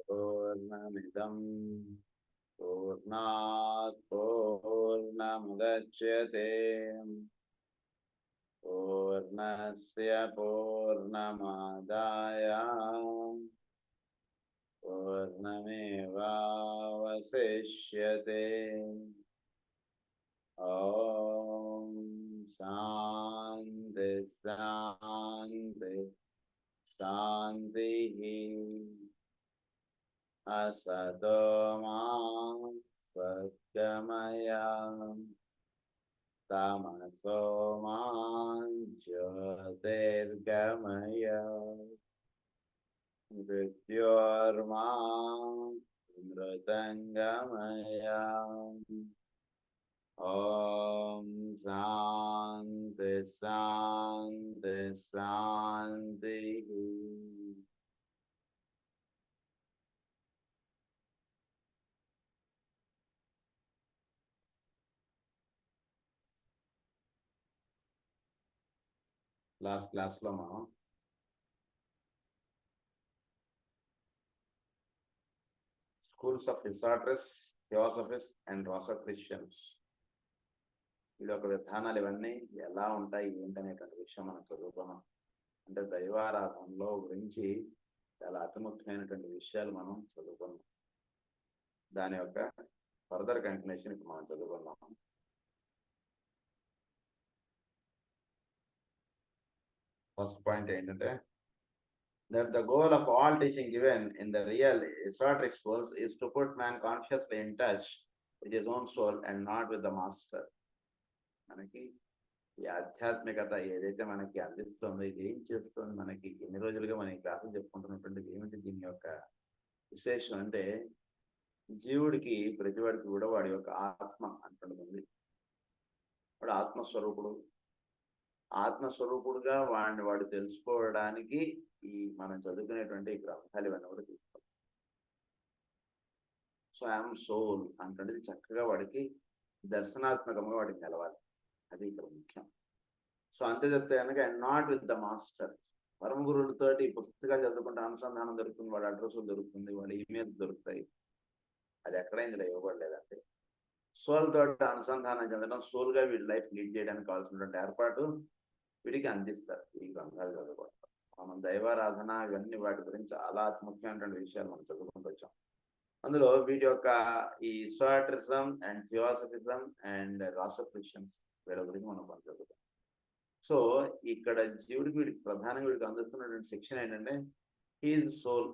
पूर्णमिदं पूर्णात् पूर्णमुदच्यते पूर्णस्य पूर्णमादाय पूर्णमेवावशिष्यते। ॐ शान्ति शान्ति शान्तिः। असतो मा सद्गमय तमसो मा ज्योतिर्गमय मृत्योर्मा मृतङ्गमय। ॐ शान्ति शान्ति शान्तिः। లాస్ట్ క్లాస్లో మనం స్కూల్స్ ఆఫ్ ఇసాట్రిస్, థియోసఫిస్ అండ్ రాసోక్రిషియన్స్ ఇది ఒక విధానాలు ఇవన్నీ ఎలా ఉంటాయి ఏంటనేటువంటి విషయం మనం చదువుకున్నాం. అంటే దైవారాధనలో గురించి చాలా అతి ముఖ్యమైనటువంటి విషయాలు మనం చదువుకున్నాం. దాని యొక్క ఫర్దర్ కంటిన్యూషన్ ఇప్పుడు మనం చదువుకున్నాం. ఫస్ట్ పాయింట్ ఏంటంటే that the goal of all teaching given in the real esoteric schools is to put man consciously in touch with his own soul and not with the master. మనకి ఈ ఆధ్యాత్మికత ఏదైతే మనకి అందిస్తుందో ఇది ఏం చేస్తుంది, మనకి ఎన్ని రోజులుగా మన క్లాసులు చెప్పుకుంటున్నటువంటిది ఏమిటి దీని యొక్క విశేషం అంటే జీవుడికి ప్రతివాడికి కూడా వాడి యొక్క ఆత్మ అంటుంది. వాడు ఆత్మస్వరూపుడు. ఆత్మస్వరూపుడుగా వాడు తెలుసుకోవడానికి ఈ మనం చదువుకునేటువంటి గ్రంథాలు ఇవన్నీ కూడా తీసుకోవాలి. సో ఐఎమ్ సోల్ అంటే చక్కగా వాడికి దర్శనాత్మకంగా వాడికి నిలవాలి. అది ఇక్కడ ముఖ్యం. సో అంతే చెప్తే కనుక and not with the master. పరమ గురువులతో ఈ పుస్తకాలు చదువుకుంటే అనుసంధానం దొరుకుతుంది, వాడి అడ్రస్లు దొరుకుతుంది, వాడి ఈమెయిల్స్ దొరుకుతాయి. అది ఎక్కడైంది ఇవ్వబడలేదంటే సోల్ తోటి అనుసంధానం చెందడం, సోల్గా వీడి లైఫ్ లీడ్ చేయడానికి కావాల్సినటువంటి ఏర్పాటు వీడికి అందిస్తారు ఈ గ్రంథాలు చదువుకోవడం. మనం దైవారాధన ఇవన్నీ వాటి గురించి చాలా అతి ముఖ్యమైనటువంటి విషయాలు మనం చదువుకుంటూ వచ్చాం. అందులో వీటి యొక్క ఈ ఇసోటరిజం అండ్ థియోసఫిజం అండ్ రాసోక్రిషియన్స్ వీళ్ళ గురించి మనం చదువుతాం. సో ఇక్కడ జీవుడికి వీడికి ప్రధానంగా వీడికి అందిస్తున్నటువంటి శిక్షణ ఏంటంటే he is soul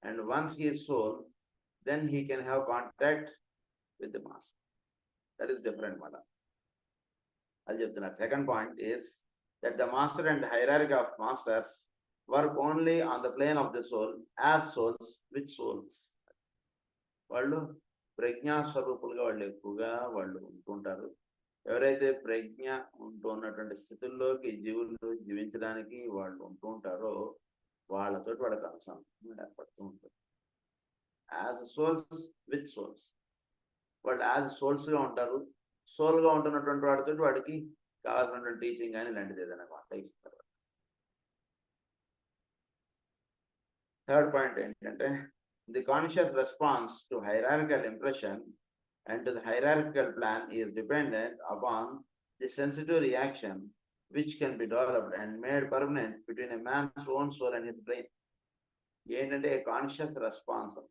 and once he is soul then he can have contact with the master. That is different మాట. అది చెప్తున్నారు. Second point is that the master and the hierarchy of masters work only on the plane of the soul as souls with souls. వాళ్ళు ప్రజ్ఞాస్వరూపులుగా వాళ్ళు ఎక్కువగా వాళ్ళు ఉంటుంటారు. ఎవరైతే ప్రజ్ఞ ఉంటున్నటువంటి స్థితుల్లోకి జీవులు జీవించడానికి వాళ్ళు ఉంటూ ఉంటారో వాళ్ళతో వాళ్ళకి అనుసంధానం ఏర్పడుతూ ఉంటుంది. యాజ్ సోల్స్ విత్ సోల్స్ వాళ్ళు యాజ్ సోల్స్గా ఉంటారు. సోల్గా ఉంటున్నటువంటి వాడితో వాడికి కావాల్సినటువంటి టీచింగ్ కానీ ఇలాంటిది ఏదైనా ఇస్తారు. థర్డ్ పాయింట్ ఏంటంటే the conscious response to hierarchical impression and to the hierarchical plan is dependent upon the sensitive reaction which can be developed and made permanent between a man's own soul and his brain. ఏంటంటే conscious response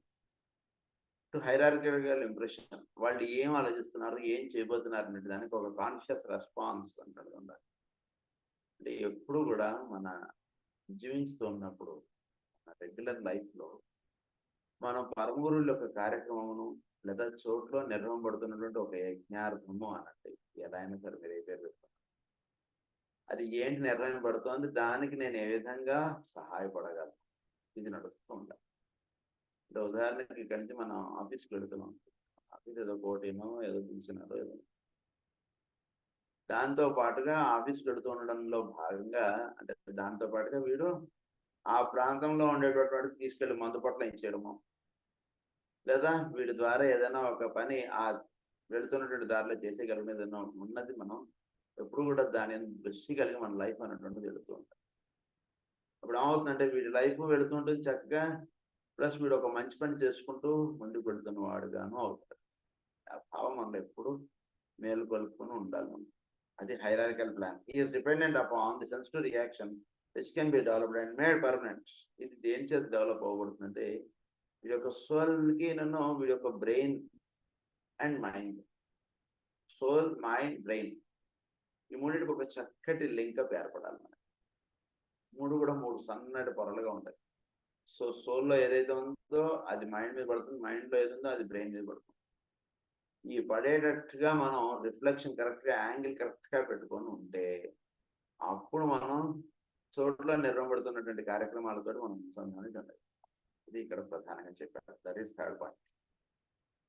to hierarchical impression. వాళ్ళు ఏం ఆలోచిస్తున్నారు, ఏం చేయబోతున్నారు అనే దానికి ఒక conscious response అంటారు. అంటే ఎప్పుడు కూడా మన జీవిస్తూ ఉన్నప్పుడు మన రెగ్యులర్ లైఫ్లో మనం పరమగురువుల యొక్క కార్యక్రమమును లేదా చోట్లో నిర్వహింపబడుతున్నటువంటి ఒక యజ్ఞార్థము అన్నట్టు ఎలా అయినా సరే మీరు ఏ పేరు పెడతారు, అది ఏంటి నిర్వహింపబడుతోంది, దానికి నేను ఏ విధంగా సహాయపడగలను, ఇది నడుస్తూ ఉండాలి. అంటే ఉదాహరణకి ఇక్కడి నుంచి మనం ఆఫీస్కి వెళుతున్నాం. ఆఫీస్ ఏదో పోటీనో ఏదో పిలిచినారో ఏదో, దాంతో పాటుగా ఆఫీస్కి వెళుతూ ఉండడంలో భాగంగా అంటే దాంతో పాటుగా వీడు ఆ ప్రాంతంలో ఉండేటటువంటి తీసుకెళ్లి మందు పట్ల ఇచ్చేయడము, లేదా వీడి ద్వారా ఏదైనా ఒక పని ఆ వెళుతున్నటువంటి దారిలో చేసేయగలిగిన ఏదైనా ఉన్నది మనం ఎప్పుడు కూడా దాని దృష్టి కలిగి మన లైఫ్ అనేటువంటిది వెళుతూ ఉంటాం. అప్పుడు ఏమవుతుందంటే వీడి లైఫ్ వెళుతుంటుంది చక్కగా, ప్లస్ వీడు ఒక మంచి పని చేసుకుంటూ ముందుకు వెళుతున్న వాడుగాను అవుతాడు. ఆ భావం మనలో ఎప్పుడు మేలుకొల్పుకొని ఉండాలి మనం. అది hierarchical plan. Is dependent upon the sensitive reaction which can be developed and made permanent. ఇది దేని చేత డెవలప్ అవ్వబడుతుందంటే వీడి యొక్క సోల్కి వీడి యొక్క brain and mind, soul mind brain, ఈ మూడింటికి ఒక చక్కటి లింకప్ ఏర్పడాలి మనకి. మూడు కూడా మూడు సన్నటి పొరలుగా ఉంటాయి. సో సోల్లో ఏదైతే ఉందో అది మైండ్ మీద పడుతుంది, మైండ్లో ఏది ఉందో అది బ్రెయిన్ మీద పడుతుంది. ఈ పడేటట్టుగా మనం రిఫ్లెక్షన్ కరెక్ట్గా, యాంగిల్ కరెక్ట్గా పెట్టుకొని ఉంటే అప్పుడు మనం చోట్ల నిర్వహణపడుతున్నటువంటి కార్యక్రమాలతో మనం అనుసంధానించండి. ఇది ఇక్కడ ప్రధానంగా చెప్పారు. That is third point.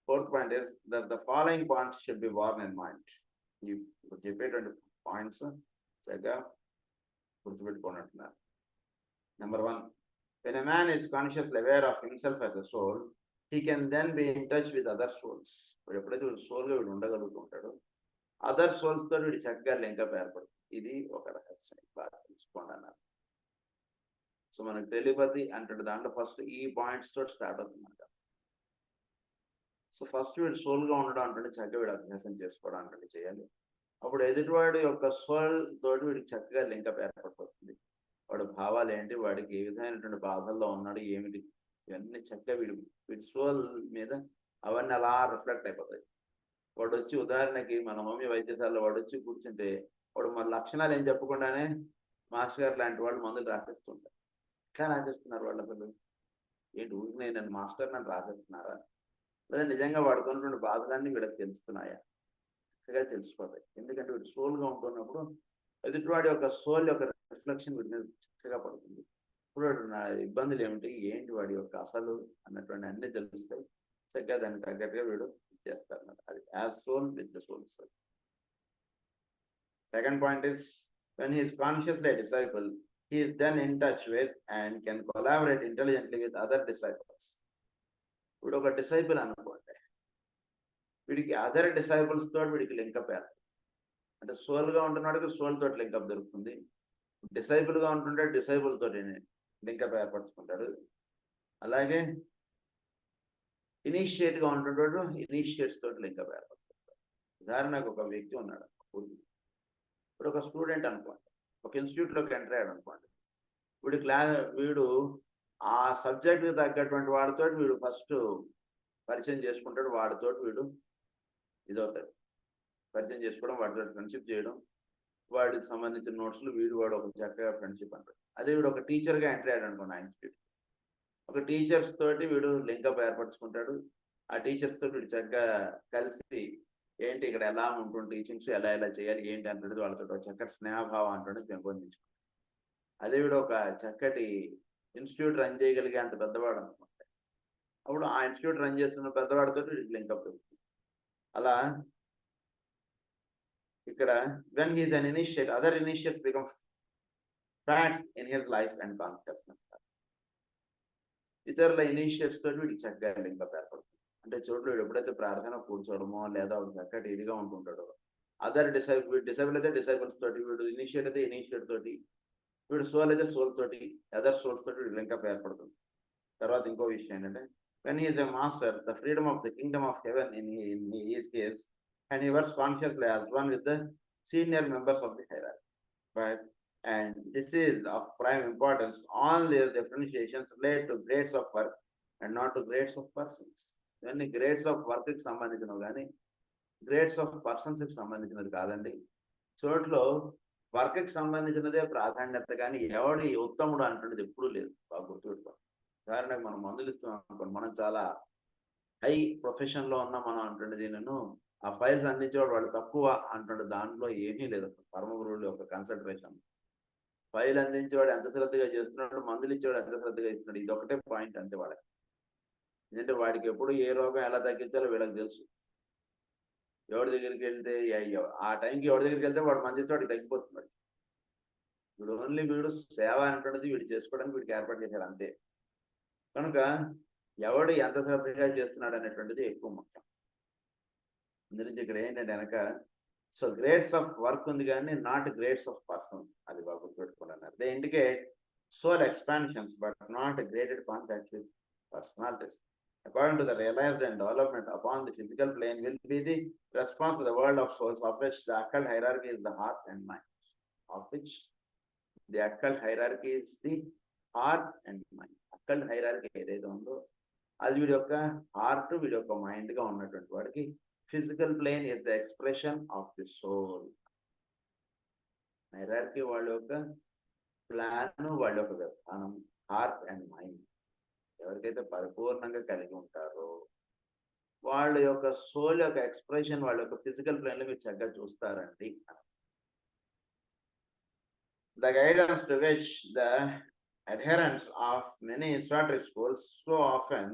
Fourth point is that the following points should be worn in mind. ఈ చెప్పేటువంటి పాయింట్స్ చక్కగా గుర్తుపెట్టుకున్నట్టున్నారు. Number 1, when a man is consciously aware of himself as a soul, he can then be in touch with other souls. ఎప్పుడైతే వీడు సోల్గా వీడు ఉండగలుగుతూ ఉంటాడు, other సోల్స్తో వీడు చక్కగా లింకప్ ఏర్పడుతుంది. ఇది ఒక రహస్యం, బాగా తెలుసుకోండి అన్నారు. సో మనకి టెలిపతి అంటే దాంట్లో ఫస్ట్ ఈ పాయింట్స్ తోటి స్టార్ట్ అవుతుందంట. సో ఫస్ట్ వీడు సోల్గా ఉండడం అంటే చక్కగా వీడు అభ్యాసం చేసుకోవడం అంటే చేయాలి. అప్పుడు ఎదుటివాడి యొక్క సోల్ తోటి వీడికి చక్కగా లింకప్ ఏర్పడిపోతుంది. వాడు భావాలు ఏంటి, వాడికి ఏ విధమైనటువంటి బాధల్లో ఉన్నాడు ఏమిటి, ఇవన్నీ చక్కగా వీడి సోల్ మీద అవన్నీ అలా రిఫ్లెక్ట్ అయిపోతాయి. వాడు వచ్చి ఉదాహరణకి మన హోమియో వైద్యశాలలో వాడు వచ్చి కూర్చుంటే వాడు మన లక్షణాలు ఏం చెప్పకుండానే మాస్టర్ గారు లాంటి వాళ్ళు మందులు రాసేస్తుంటారు. ఎట్లా రాసేస్తున్నారు వాళ్ళు అసలు? ఏంటి ఊరికి నన్ను మాస్టర్ నన్ను రాసేస్తున్నారా, లేదా నిజంగా వాడుకున్నటువంటి బాధలన్నీ వీళ్ళకి తెలుస్తున్నాయా? చక్కగా తెలిసిపోతాయి. ఎందుకంటే వీడు సోల్గా ఉంటున్నప్పుడు ఎదుటివాడి యొక్క సోల్ యొక్క రిఫ్లెక్షన్ వీడి మీద చక్కగా పడుతుంది. ఇప్పుడు నా ఇబ్బందులు ఏమిటి, ఏంటి వాడి యొక్క అసలు అన్నటువంటి అన్ని తెలుస్తాయి. చక్కగా దానికి తగ్గట్టుగా వీడు చేస్తారు. అది as soul with the soul. Second point is when he is consciously a disciple, he is then in touch with and can collaborate intelligently with other disciples. వీడు ఒక డిసైపుల్ అనుకోండి, వీడికి అదర్ డిసైపుల్స్ తోటి వీడికి లింకప్ ఏర్పడుతుంది. అంటే సోల్గా ఉంటున్నాడికి soul తోటి link up దొరుకుతుంది, డిసైపుల్గా ఉంటుంటే డిసైపుల్ తోటి లింకప్ ఏర్పరచుకుంటాడు. అలాగే ఇనిషియేట్గా ఉంటుంటాడు, ఇనిషియేట్స్ తోటి లింకప్ ఏర్పరచుకుంటాడు. ఉదాహరణకు ఒక వ్యక్తి ఉన్నాడు, ఇప్పుడు ఒక స్టూడెంట్ అనుకోండి, ఒక ఇన్స్టిట్యూట్లోకి ఎంటర్ అయ్యాడు అనుకోండి. వీడు ఆ సబ్జెక్ట్కి తగ్గటువంటి వాడితో వీడు ఫస్ట్ పరిచయం చేసుకుంటాడు, వాడితో వీడు ఇదవుతాడు, పరిచయం చేసుకోవడం, వాడితో ఫ్రెండ్షిప్ చేయడం, వాడికి సంబంధించిన నోట్స్లు వాడు ఒక చక్కగా ఫ్రెండ్షిప్ అంటాడు. అదే వీడు ఒక టీచర్గా ఎంటర్ అయ్యాడు అనుకోండి, ఆ ఇన్స్టిట్యూట్ ఒక టీచర్స్ తోటి వీడు లింకప్ ఏర్పరచుకుంటాడు. ఆ టీచర్స్ తోటి వీడు చక్కగా కలిసి ఏంటి ఇక్కడ ఎలా ఉంటుంది, టీచింగ్స్ ఎలా చేయాలి ఏంటి అంటాడు, వాళ్ళతో చక్కటి స్నేహభావం అంటాడు పెంపొందించుకుంటాడు. అదే వీడు ఒక చక్కటి ఇన్స్టిట్యూట్ రన్ చేయగలిగే అంత పెద్దవాడు అనుకుంటాడు, అప్పుడు ఆ ఇన్స్టిట్యూట్ రన్ చేస్తున్న పెద్దవాడితో వీడికి లింకప్ అవుతుంది. అలా ఇక్కడ when he is an initiate, other initiates become facts in his life and consciousness. ఇతరుల ఇనిషియేట్స్ తోటి వీడికి చక్కగా లింకప్ ఏర్పడుతుంది. అంటే చోట్ల వీడు ఎప్పుడైతే ప్రార్థన కూర్చోవడమో లేదా ఒక చక్కటి ఇదిగా ఉంటుంటాడో, అదర్ డిసైబుల్ అయితే డిసైబుల్స్ తోటి, వీడు ఇనిషియేట్ అయితే ఇనిషియేట్ తోటి, వీడు సోల్ అయితే సోల్ తోటి, అదర్ సోల్స్ తోటి వీడు లింకప్ ఏర్పడుతుంది. తర్వాత ఇంకో విషయం ఏంటంటే when he is a master, the freedom of the kingdom of heaven in his case, and he works consciously as one with the senior members of the hierarchy. But and this is of prime importance. All their differentiations relate to grades of work and not to grades of persons. ఇవన్నీ grades of వర్క్కి సంబంధించినవి కానీ grades of పర్సన్స్కి సంబంధించినది కాదండి. చోట్లో వర్క్కి సంబంధించినదే ప్రాధాన్యత, కానీ ఎవడి ఉత్తముడు అంటున్నది ఎప్పుడూ లేదు. బాగా గుర్తుపెట్టుకోండి. ఉదాహరణకు మనం మందులు ఇస్తున్నాం అనుకోండి, మనం చాలా హై ప్రొఫెషన్లో ఉన్నాం మనం అంటున్నది, నేను ఆ ఫైల్స్ అందించేవాడు వాళ్ళు తక్కువ అంటుండే, దాంట్లో ఏమీ లేదు. పరమ గురువుల యొక్క కన్సల్ట్రేషన్, ఫైల్ అందించేవాడు ఎంత శ్రద్ధగా చేస్తున్నాడు, మందులు ఇచ్చేవాడు ఎంత శ్రద్ధగా ఇస్తున్నాడు, ఇది ఒకటే పాయింట్ అంతే వాళ్ళకి. ఎందుకంటే వాడికి ఎప్పుడు ఏ రోగం ఎలా తగ్గించాలో వీళ్ళకి తెలుసు. ఎవరి దగ్గరికి వెళ్తే ఆ టైంకి ఎవరి దగ్గరికి వెళ్తే వాడు మంది వాడికి తగ్గిపోతున్నాడు. వీడు ఓన్లీ వీడు సేవ అంటున్నది వీడు చేసుకోవడానికి వీడికి ఏర్పాటు చేశారు అంతే. కనుక ఎవడు ఎంత శ్రద్ధగా చేస్తున్నాడు అనేటువంటిది ఎక్కువ ముఖ్యం. అందురించి ఇక్కడ ఏంటంటే వెనక సో గ్రేడ్స్ ఆఫ్ వర్క్ ఉంది కానీ నాట్ గ్రేడ్స్ ఆఫ్ పర్సన్స్, అది బాగా గుర్తుపెట్టుకున్నారు. They indicate soul expansions, but not graded contact with personalities. According to the realized and development upon the physical plane will be the response to the world of souls, of which the occult hierarchy is the heart and mind. Of which the occult hierarchy is the heart and mind. Occult hierarchy ఏదైతే ఉందో అది వీడి యొక్క heart, వీడి యొక్క మైండ్గా ఉన్నటువంటి వాడికి physical plane is the expression of the soul. Hierarchy వాళ్ళ యొక్క ప్లాన్, వాళ్ళ యొక్క విధానం హార్ట్ అండ్ మైండ్ ఎవరికైతే పరిపూర్ణంగా కలిగి ఉంటారో వాళ్ళ యొక్క సోల్ యొక్క ఎక్స్ప్రెషన్ వాళ్ళ యొక్క ఫిజికల్ ప్లేన్లో మీరు చక్కగా చూస్తారండి. The guidance to which the adherents of many esoteric schools so often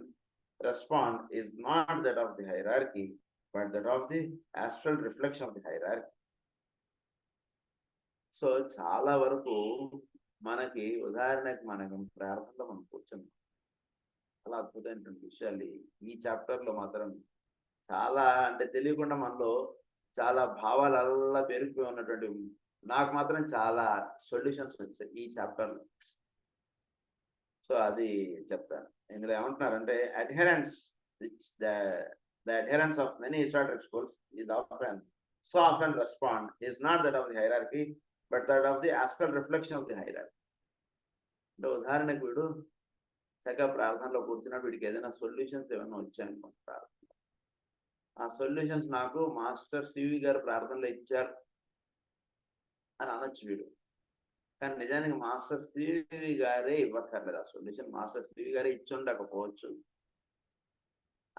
respond is not that of the hierarchy, but that of the astral reflection of the hierarchy. So చాలా వరకు మనకి ఉదాహరణకి మనకు ప్రార్థనలో మనం కూర్చున్నాం, చాలా అద్భుతమైనటువంటి విషయాలు ఈ చాప్టర్లో మాత్రం చాలా అంటే తెలియకుండా మనలో చాలా భావాలు అలా పెరిగిపోయి ఉన్నటువంటి నాకు మాత్రం చాలా సొల్యూషన్స్ వచ్చాయి ఈ చాప్టర్లో. సో అది చెప్తాను. ఇందులో ఏమంటున్నారంటే adherence which the adherence of many esoteric schools is so often respond is not that of the hierarchy, but that of the astral reflection of the hierarchy. అంటే ఉదాహరణకు వీడు చక్కగా ప్రార్థనలో కూర్చున్నప్పుడు వీడికి ఏదైనా సొల్యూషన్స్ ఏమైనా వచ్చాయనుకుంటారు. ఆ సొల్యూషన్స్ నాకు మాస్టర్ సివి గారు ప్రార్థనలో ఇచ్చారు అని అనొచ్చు వీడు. కానీ నిజానికి మాస్టర్ సివి గారే ఇవ్వక్కర్లేదు ఆ సొల్యూషన్, మాస్టర్ సివి గారే ఇచ్చి ఉండకపోవచ్చు.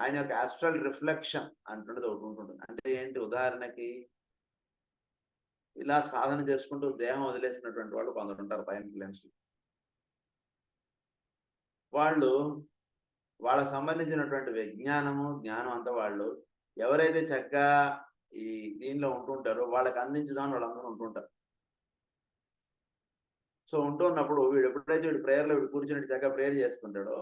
ఆయన యొక్క ఆస్ట్రల్ రిఫ్లెక్షన్ అంటున్నది ఒకటి ఉంటుంది. అంటే ఏంటి, ఉదాహరణకి ఇలా సాధన చేసుకుంటూ దేహం వదిలేసినటువంటి వాళ్ళు కొందరు ఉంటారు పైన ప్లేన్స్. వాళ్ళు వాళ్ళకు సంబంధించినటువంటి విజ్ఞానము జ్ఞానం అంతా వాళ్ళు ఎవరైతే చక్కగా ఈ దీనిలో ఉంటుంటారో వాళ్ళకి అందించుదామని వాళ్ళందరూ ఉంటుంటారు. సో ఉంటున్నప్పుడు వీడు ఎప్పుడైతే వీడు ప్రేయర్లో వీడు కూర్చుని చక్కగా ప్రేయర్ చేస్తుంటాడో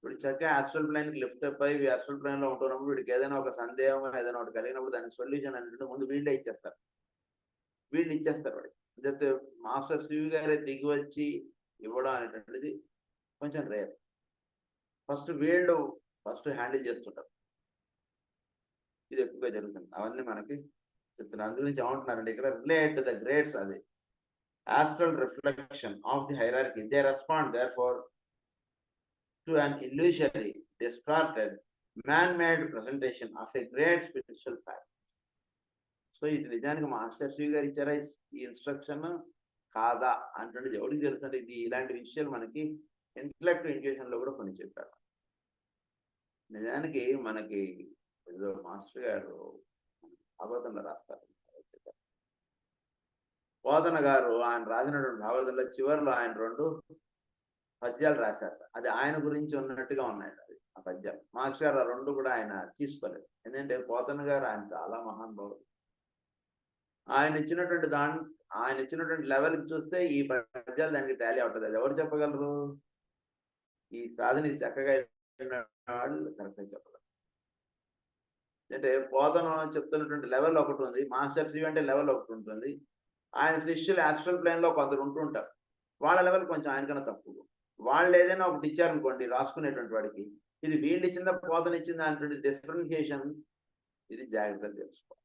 వీడు చక్కగా ఆస్ట్రల్ ప్లేన్కి లిఫ్ట్ అప్ అయ్యి ఆస్ట్రల్ ప్లేన్లో ఉంటున్నప్పుడు వీడికి ఏదైనా ఒక సందేహం ఏదైనా ఒకటి కలిగినప్పుడు దానికి సొల్యూషన్ అంటే ముందు వీళ్ళే ఇచ్చేస్తారు వాడికి. చెప్తే మాస్టర్ సివి గారే దిగి వచ్చి ఇవ్వడం అనేటువంటిది కొంచెం రేర్. వీళ్ళు హ్యాండిల్ చేస్తుంటారు, ఇది ఎక్కువగా జరుగుతుంది. అవన్నీ మనకి చెప్తున్నారు. అందు గురించి ఏమంటున్నారంటే ఇక్కడ రిలేట్ టు ద గ్రేడ్స్, అది astral reflection of the hierarchy. They respond therefore to an illusory, distorted, man-made presentation of a great spiritual fact. So ఇది నిజానికి మాస్టర్ శ్రీ గారు ఇచ్చారా ఈ ఇన్స్ట్రక్షన్ కాదా అంటే ఎవరికి తెలుసు. ఇది ఇలాంటి విషయాలు మనకి ఇంటలెక్ట్ ఇంట్యూషన్లో కూడా కొన్ని చెప్పారు. నిజానికి మనకి ఏదో మాస్టర్ గారు భాగవతంలో రాస్తారు. బోధన గారు ఆయన రాసినటువంటి భాగవతంలో చివరిలో ఆయన 2 పద్యాలు రాశారు. అది ఆయన గురించి ఉన్నట్టుగా ఉన్నాయి అది ఆ పద్యాలు. మాస్టర్ గారు ఆ 2 కూడా ఆయన తీసుకోలేదు. ఎందుకంటే బోధన గారు ఆయన చాలా మహానుభావుడు. ఆయన ఇచ్చినటువంటి లెవెల్కి చూస్తే ఈ పద్యాలు దానికి టాలీ అవుతుంది. అది ఎవరు చెప్పగలరు? ఈ సాధన చక్కగా వాళ్ళు కరెక్ట్గా చెప్పగలరు. అంటే బోధన చెప్తున్నటువంటి లెవెల్ ఒకటి ఉంది, మాస్టర్ శ్రీ అంటే లెవెల్ ఒకటి ఉంటుంది. ఆయన శిష్యులు ఆస్ట్రల్ ప్లేన్లో కొందరు ఉంటుంటారు, వాళ్ళ లెవెల్ కొంచెం ఆయనకన్నా తక్కువ. వాళ్ళు ఏదైనా ఒకటి ఇచ్చారనుకోండి రాసుకునేటువంటి వాడికి, ఇది వీళ్ళు ఇచ్చిందా బోధన ఇచ్చిందా అనేటువంటి డిఫరెన్షియేషన్ ఇది జాగ్రత్తగా తెలుసుకోవాలి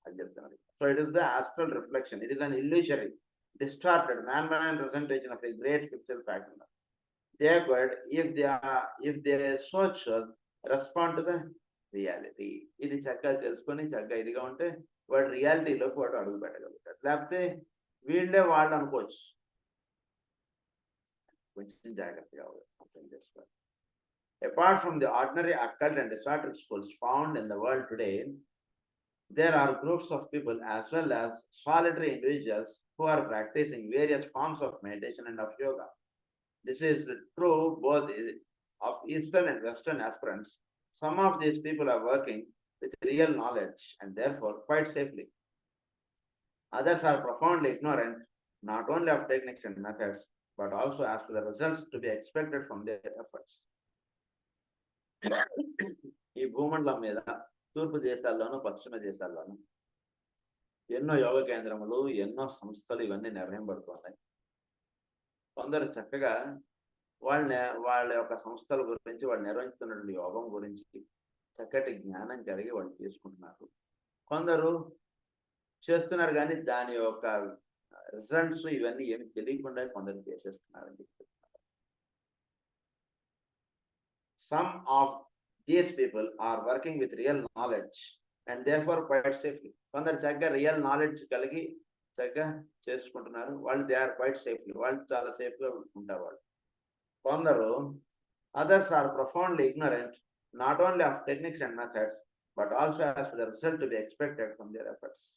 అని చెప్తున్నారు. So it is the astral reflection. It is an illusory, distorted man presentation of a great spiritual fact. They could, if they so chose, respond to the reality. ఇది చక్కగా తెలుసుకొని చక్కగా ఇదిగా ఉంటే వాడు రియాలిటీలోకి వాడు అడుగు పెట్టగలుగుతాడు. లేకపోతే వీళ్ళే వాళ్ళు అనుకోవచ్చు. కొంచెం జాగ్రత్తగా అర్థం చేసుకోవాలి. Apart from the ordinary occult and esoteric schools found in the world today, there are groups of people as well as solitary individuals who are practicing various forms of meditation and of yoga. This is true both of Eastern and Western aspirants. Some of these people are working with real knowledge and therefore quite safely. Others are profoundly ignorant not only of techniques and methods, but also as to the results to be expected from their efforts. ఈ భూమండలం మీద తూర్పు దేశాల్లోనూ పశ్చిమ దేశాల్లోనూ ఎన్నో యోగ కేంద్రములు, ఎన్నో సంస్థలు ఇవన్నీ నిర్వహింపబడుతున్నాయి. కొందరు చక్కగా వాళ్ళ యొక్క సంస్థల గురించి, వాళ్ళు నిర్వహిస్తున్నటువంటి యోగం గురించి చక్కటి జ్ఞానం కలిగి వాళ్ళు చేసుకుంటున్నారు. కొందరు చేస్తున్నారు కానీ దాని యొక్క రిజల్ట్స్ ఇవన్నీ ఏమి తెలియకుండా కొందరు చేసేస్తున్నారని చెప్పి. Some of these people are working with real knowledge and therefore quite safely. కొందరు చక్కగా రియల్ నాలెడ్జ్ కలిగి చక్కగా చేసుకుంటున్నారు. వాళ్ళు దే ఆర్ క్వైట్ సేఫ్లీ, వాళ్ళు చాలా సేఫ్గా ఉంటారు వాళ్ళు. కొందరు others are profoundly ignorant not only of techniques and methods but also as to the result to be expected from their efforts.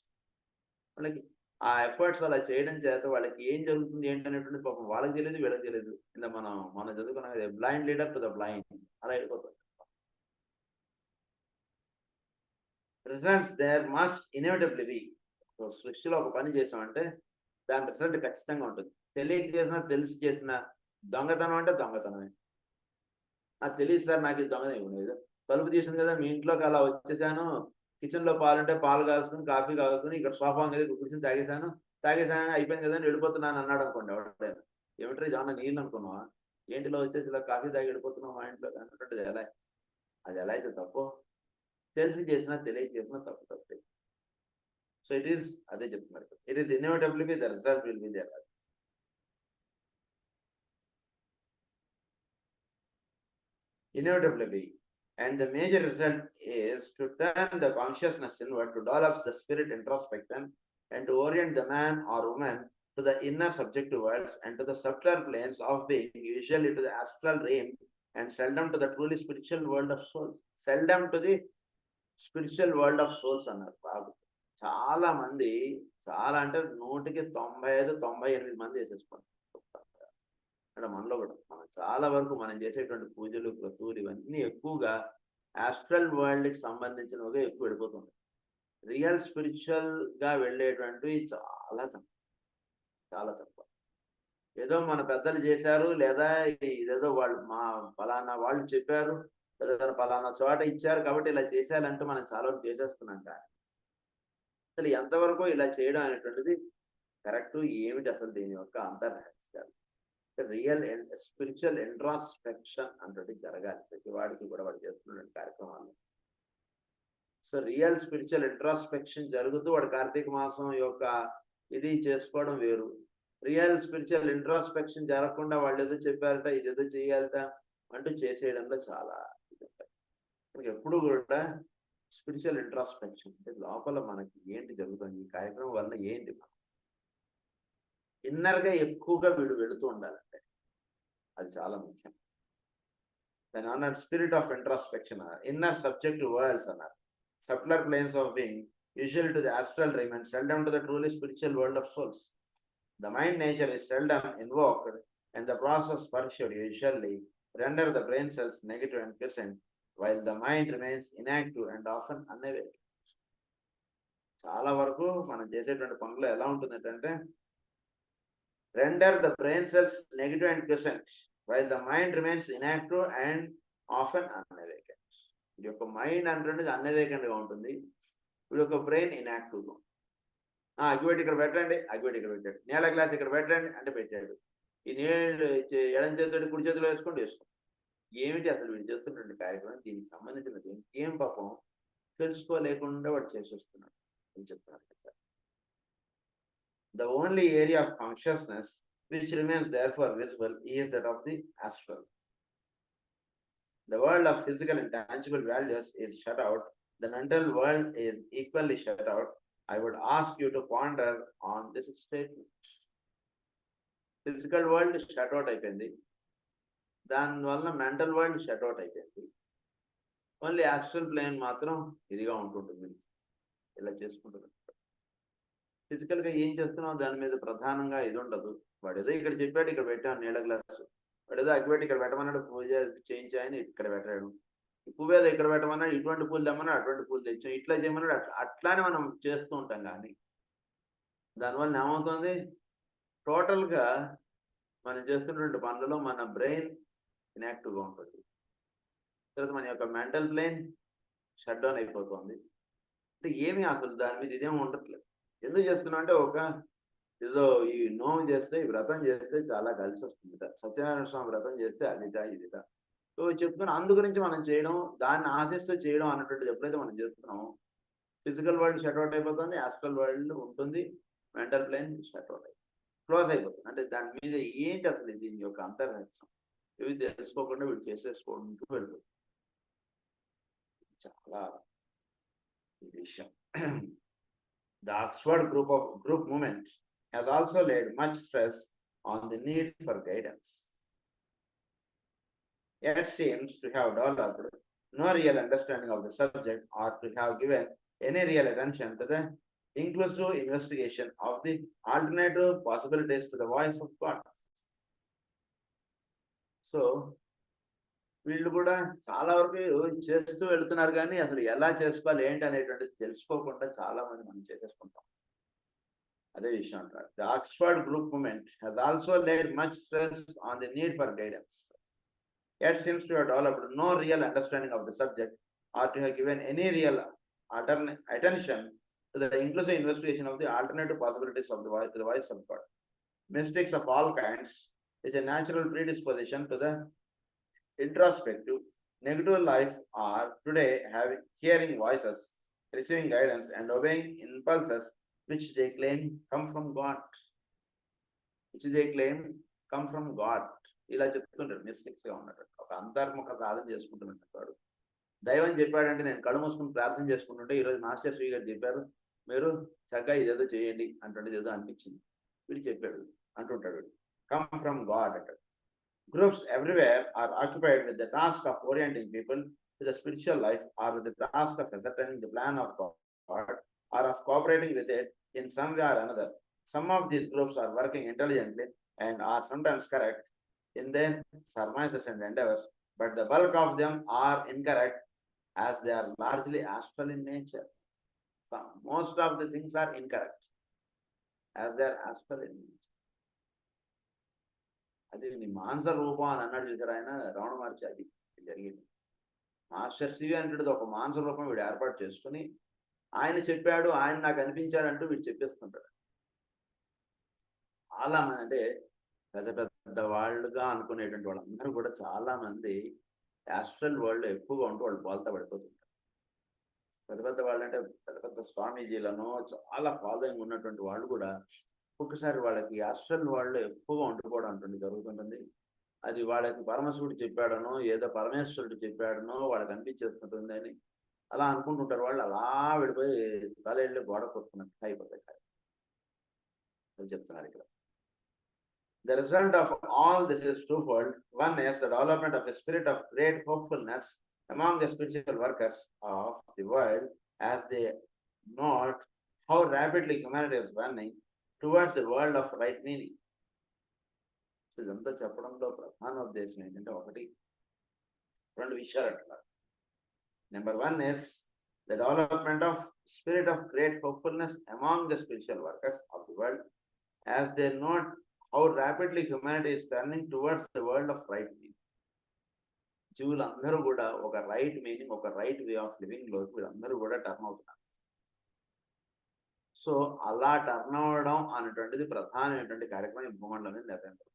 వాళ్ళకి ఆ ఎఫర్ట్స్ అలా చేయడం చేత వాళ్ళకి ఏం జరుగుతుంది ఏంటనేటువంటి పాపం వాళ్ళకి తెలియదు, వీళ్ళకి తెలియదు. ఇంత మనం చదువుకున్న blind leader to the blind అలా వెళ్ళిపోతుంది. Results there must inevitably be. సృష్టిలో ఒక పని చేసామంటే దాని రిజల్ట్ ఖచ్చితంగా ఉంటుంది. తెలియక చేసినా తెలిసి చేసిన దొంగతనం అంటే దొంగతనమే. నాకు తెలియదు సార్, నాకు ఇది దొంగతనం ఇవ్వలేదు. తలుపు తీసింది కదా, మీ ఇంట్లోకి అలా వచ్చేసాను, కిచెన్లో పాలుంటే పాలు కాల్చుకుని కాఫీ కాల్చుకుని ఇక్కడ సోఫా మీద కూర్చొని తాగేసాను అయిపోయింది కదా వెళ్ళిపోతున్నాను అన్నాడు అనుకోండి. ఎవరైనా ఏమిటో ఇది ఏమన్నా నీళ్ళు అనుకున్నావా, ఏంటిలో వచ్చేసి ఇలా కాఫీ తాగి వెళ్ళిపోతున్నావు మా ఇంట్లో అన్నట్టు అది ఎలా అయితే తప్పు. తెలిసి చేసినా తెలియక చేసినా తప్పే. సో ఇట్ ఈస్ అదే చెప్తున్నారు, it is inevitably the result will be there. Inevitably be. And the major result is to turn the consciousness inward, to develop the spirit introspection, and to orient the man or woman to the inner subjective worlds and to the subtler planes of being, usually to the astral realm, and seldom to the truly spiritual world of souls. Seldom to the spiritual world of souls అన్నారు బాబు. చాలా మంది, చాలా అంటే 100కి 95-98 మంది వేసేసుకోండి. అంటే మనలో కూడా మనం చాలా వరకు మనం చేసేటువంటి పూజలు, క్రతువులు ఇవన్నీ ఎక్కువగా ఆస్ట్రల్ వరల్డ్కి సంబంధించినవిగా ఎక్కువ వెళ్ళిపోతుంది. రియల్ స్పిరిచువల్గా వెళ్ళేటువంటివి చాలా తక్కువ. ఏదో మన పెద్దలు చేశారు, లేదా ఇదేదో వాళ్ళు మా ఫలానా వాళ్ళు చెప్పారు, లేదా ఫలానా చోట ఇచ్చారు కాబట్టి ఇలా చేసేయాలంటూ మనం చాలా వరకు చేసేస్తున్నాం. కానీ అసలు ఎంతవరకు ఇలా చేయడం అనేటువంటిది కరెక్ట్ ఏమిటి, అసలు దీని యొక్క అంతర్రహస్యాలు. రియల్ స్పిరిచువల్ ఇంట్రాస్పెక్షన్ అంటే జరగాలి ప్రతి వాడికి కూడా, వాడు చేస్తున్న కార్యక్రమాలు. సో రియల్ స్పిరిచువల్ ఇంట్రాస్పెక్షన్ జరుగుతూ వాడు కార్తీక మాసం యొక్క ఇది చేసుకోవడం వేరు. రియల్ స్పిరిచువల్ ఇంట్రాస్పెక్షన్ జరగకుండా వాళ్ళు ఏదో చెప్పారట, ఇదేదో చేయాలట అంటూ చేసేయడంలో చాలా ఎప్పుడు కూడా స్పిరిచువల్ ఇంట్రాస్పెక్షన్ అంటే లోపల మనకి ఏంటి జరుగుతుంది, ఈ కార్యక్రమం వల్ల ఏంటి, ఇన్నర్గా ఎక్కువగా వీడు వెళుతూ ఉండాలంటే అది చాలా ముఖ్యం. దాని అన్నారు స్పిరిట్ ఆఫ్ ఇంట్రాస్పెక్షన్ అన్నారు, ఇన్నర్ సబ్జెక్టివ్ వరల్డ్స్ అన్నారు, subtler planes of being, usual to the astral realm and seldom to the truly spiritual world of souls. The mind nature is seldom invoked and the process pursued usually render the brain cells negative and quiescent while the mind remains inactive and often unawake. చాలా వరకు మనం చేసేటువంటి పనులు ఎలా ఉంటుందంటే render the brain cells negative and quiescent while the mind remains inactive and often unawake. ఇది యొక్క mind అంటే అన్అవేకెంట్గా ఉంటుంది, వీడి యొక్క బ్రెయిన్ ఇన్యాక్టివ్గా. అగ్గిపెట్టి ఇక్కడ పెట్టండి, అగ్గిపెట్టి ఇక్కడ పెట్టాడు, నీళ్ళ గ్లాస్ ఇక్కడ పెట్టండి అంటే పెట్టాడు, ఈ నీళ్ళు ఎడం చేతితో కుడి చేతిలో వేసుకోండి వేసుకోండి. ఏమిటి అసలు వీడు చేస్తున్నటువంటి కార్యక్రమం, దీనికి సంబంధించినది ఏం పాపం తెలుసుకోలేకుండా వాడు చేసేస్తున్నాడు అని చెప్తున్నాడు sir. The only area of consciousness which remains therefore visible is that of the astral. The world of physical and tangible values is shut out. The mental world is equally shut out. I would ask you to ponder on this statement. Physical world shut out అయిపోయింది, దానివల్ల mental world shut out అయిపోయింది. Only astral plane మాత్రం ఇదిగా ఉంటుంటుంది, ఇలా చేసుకుంటుంది. ఫిజికల్గా ఏం చేస్తున్నావు దాని మీద ప్రధానంగా ఇది ఉండదు. వాడు ఏదో ఇక్కడ చెప్పాడు, ఇక్కడ పెట్టాను నీళ్ళ గ్లాసు, వాడు ఏదో అగ్గిపెట్టి ఇక్కడ పెట్టమన్నాడు, పూజ చేయించాయని ఇక్కడ పెట్టాడు, పువ్వు ఏదో ఇక్కడ పెట్టమన్నాడు, ఇటువంటి పూలు తెమ్మన్నాడు, అటువంటి పూలు తెచ్చాం, ఇట్లా చేయమన్నాడు, అట్లానే మనం చేస్తూ ఉంటాం. కానీ దానివల్ల ఏమవుతుంది, టోటల్గా మనం చేస్తున్నటువంటి పనులలో మన బ్రెయిన్ ఇన్యాక్టివ్గా ఉంటుంది, తర్వాత మన యొక్క మెంటల్ ప్లేన్ షట్ డౌన్ అయిపోతుంది. అంటే ఏమీ అసలు దాని మీద ఇదేమీ ఉండట్లేదు. ఎందుకు చేస్తున్నాం అంటే ఒక ఏదో ఈ నోము చేస్తే ఈ వ్రతం చేస్తే చాలా కలిసి వస్తుంది. సత్యనారాయణ స్వామి వ్రతం చేస్తే అదిట ఇదిట. సో చెప్తున్నా అందు గురించి మనం చేయడం, దాన్ని ఆశిస్తూ చేయడం అన్నటువంటిది ఎప్పుడైతే మనం చేస్తున్నామో ఫిజికల్ వరల్డ్ షట్అవుట్ అయిపోతుంది, ఆస్ట్రల్ వరల్డ్ ఉంటుంది, మెంటల్ ప్లేన్ షట్అవుట్ అయిపోతుంది, క్లోజ్ అయిపోతుంది. అంటే దాని మీద ఏంటి అసలు దీని యొక్క అంతర్రహస్యం ఇవి తెలుసుకోకుండా వీడు చేసేసుకుంటూ వెళ్ళిపోతుంది. చాలా ఈ విషయం. The Oxford group movement has also laid much stress on the need for guidance. It seems to have developed no real understanding of the subject or to have given any real attention to the inclusive investigation of the alternative possibilities to the voice of God. So, వీళ్ళు కూడా చాలా వరకు చేస్తూ వెళ్తున్నారు కానీ అసలు ఎలా చేసుకోవాలి ఏంటి అనేటువంటిది తెలుసుకోకుండా చాలా మంది మనం చేసేసుకుంటాం. అదే విషయం అంటారు. The Oxford group movement has also laid much stress on the need for guidance. It seems to have developed no real understanding of the subject or to have given any real attention to the inclusive investigation of the alternative possibilities of the voice of God. Mystics of all kinds is a natural predisposition to the introspective, negative life are today having hearing voices, receiving guidance, and obeying impulses which they claim come from God. Which they claim come from God. ఇలా చెప్తుంటారు mystics గా ఉన్నట్టు. ఒక అంతర్ముఖ సాధన చేసుకుంటున్నట్టు దైవం చెప్పాడంటే నేను కళ్ళు మూసుకుని ప్రార్థన చేసుకుంటుంటే ఈరోజు మాస్టర్ శ్రీ గారు చెప్పారు మీరు చక్కగా ఇదేదో చేయండి అంటుండేది ఏదో అనిపించింది వీడు చెప్పాడు అంటుంటాడు. కమ్ ఫ్రమ్ గాడ్ అంటాడు. Groups everywhere are occupied with the task of orienting people to the spiritual life or with the task of ascertaining the plan of God or of cooperating with it in some way or another. Some of these groups are working intelligently and are sometimes correct in their surmises and endeavors, but the bulk of them are incorrect as they are largely astral in nature. So most of the things are incorrect as they are astral in nature. అది నీ మాంస రూపం అని అన్నాడు చూసారు ఆయన రమణ మహర్షి. అది జరిగింది. మాస్టర్ శ్రీ అంటేది ఒక మాంస రూపం వీడు ఏర్పాటు చేసుకుని ఆయన చెప్పాడు ఆయన నాకు అనిపించాడంటూ వీడు చెప్పేస్తుంటాడు. చాలా మంది అంటే పెద్ద పెద్ద వాళ్ళుగా అనుకునేటువంటి వాళ్ళందరూ కూడా చాలా మంది యాస్ట్రల్ వరల్డ్ ఎక్కువగా ఉంటూ వాళ్ళు బోల్తా పడిపోతుంటారు. పెద్ద పెద్ద వాళ్ళు అంటే పెద్ద పెద్ద స్వామీజీలను చాలా ఫాలోయింగ్ ఉన్నటువంటి వాళ్ళు కూడా ఒక్కసారి వాళ్ళకి యాస్ట్రల్ వరల్డ్ ఎక్కువగా ఉండిపోవడం అంటుంది జరుగుతుంటుంది. అది వాళ్ళకి పరమశివుడు చెప్పాడనో ఏదో పరమేశ్వరుడు చెప్పాడనో వాళ్ళకి అనిపించేస్తుంటుంది అని అలా అనుకుంటుంటారు. వాళ్ళు అలా వెళ్ళిపోయి తలెళ్ళి గోడ కొట్టుకున్నట్టు అయిపోతాయి. అది చెప్తున్నారు ఇక్కడ. The result of all this is twofold. One is the development of a spirit of great hopefulness among the spiritual workers of the world as they note how rapidly humanity is running towards the world of right meaning. So ఇదంతా చెప్పడంలో ప్రధాన ఉద్దేశం ఏంటంటే ఒకటి రెండు విషయాలు అంటున్నారు. Number one is the development of spirit of great hopefulness among the spiritual workers of the world as they note how rapidly humanity is turning towards the world of right meaning. జీవులందరూ కూడా ఒక right meaning ఒక right way of living లోకి వీళ్ళందరూ కూడా turn అవుతున్నారు. So అలా turn అవ్వడం అనేటువంటిది ప్రధానమైనటువంటి కార్యక్రమం ఈ భూమండలం మీద నిర్వహించబడుతుంది.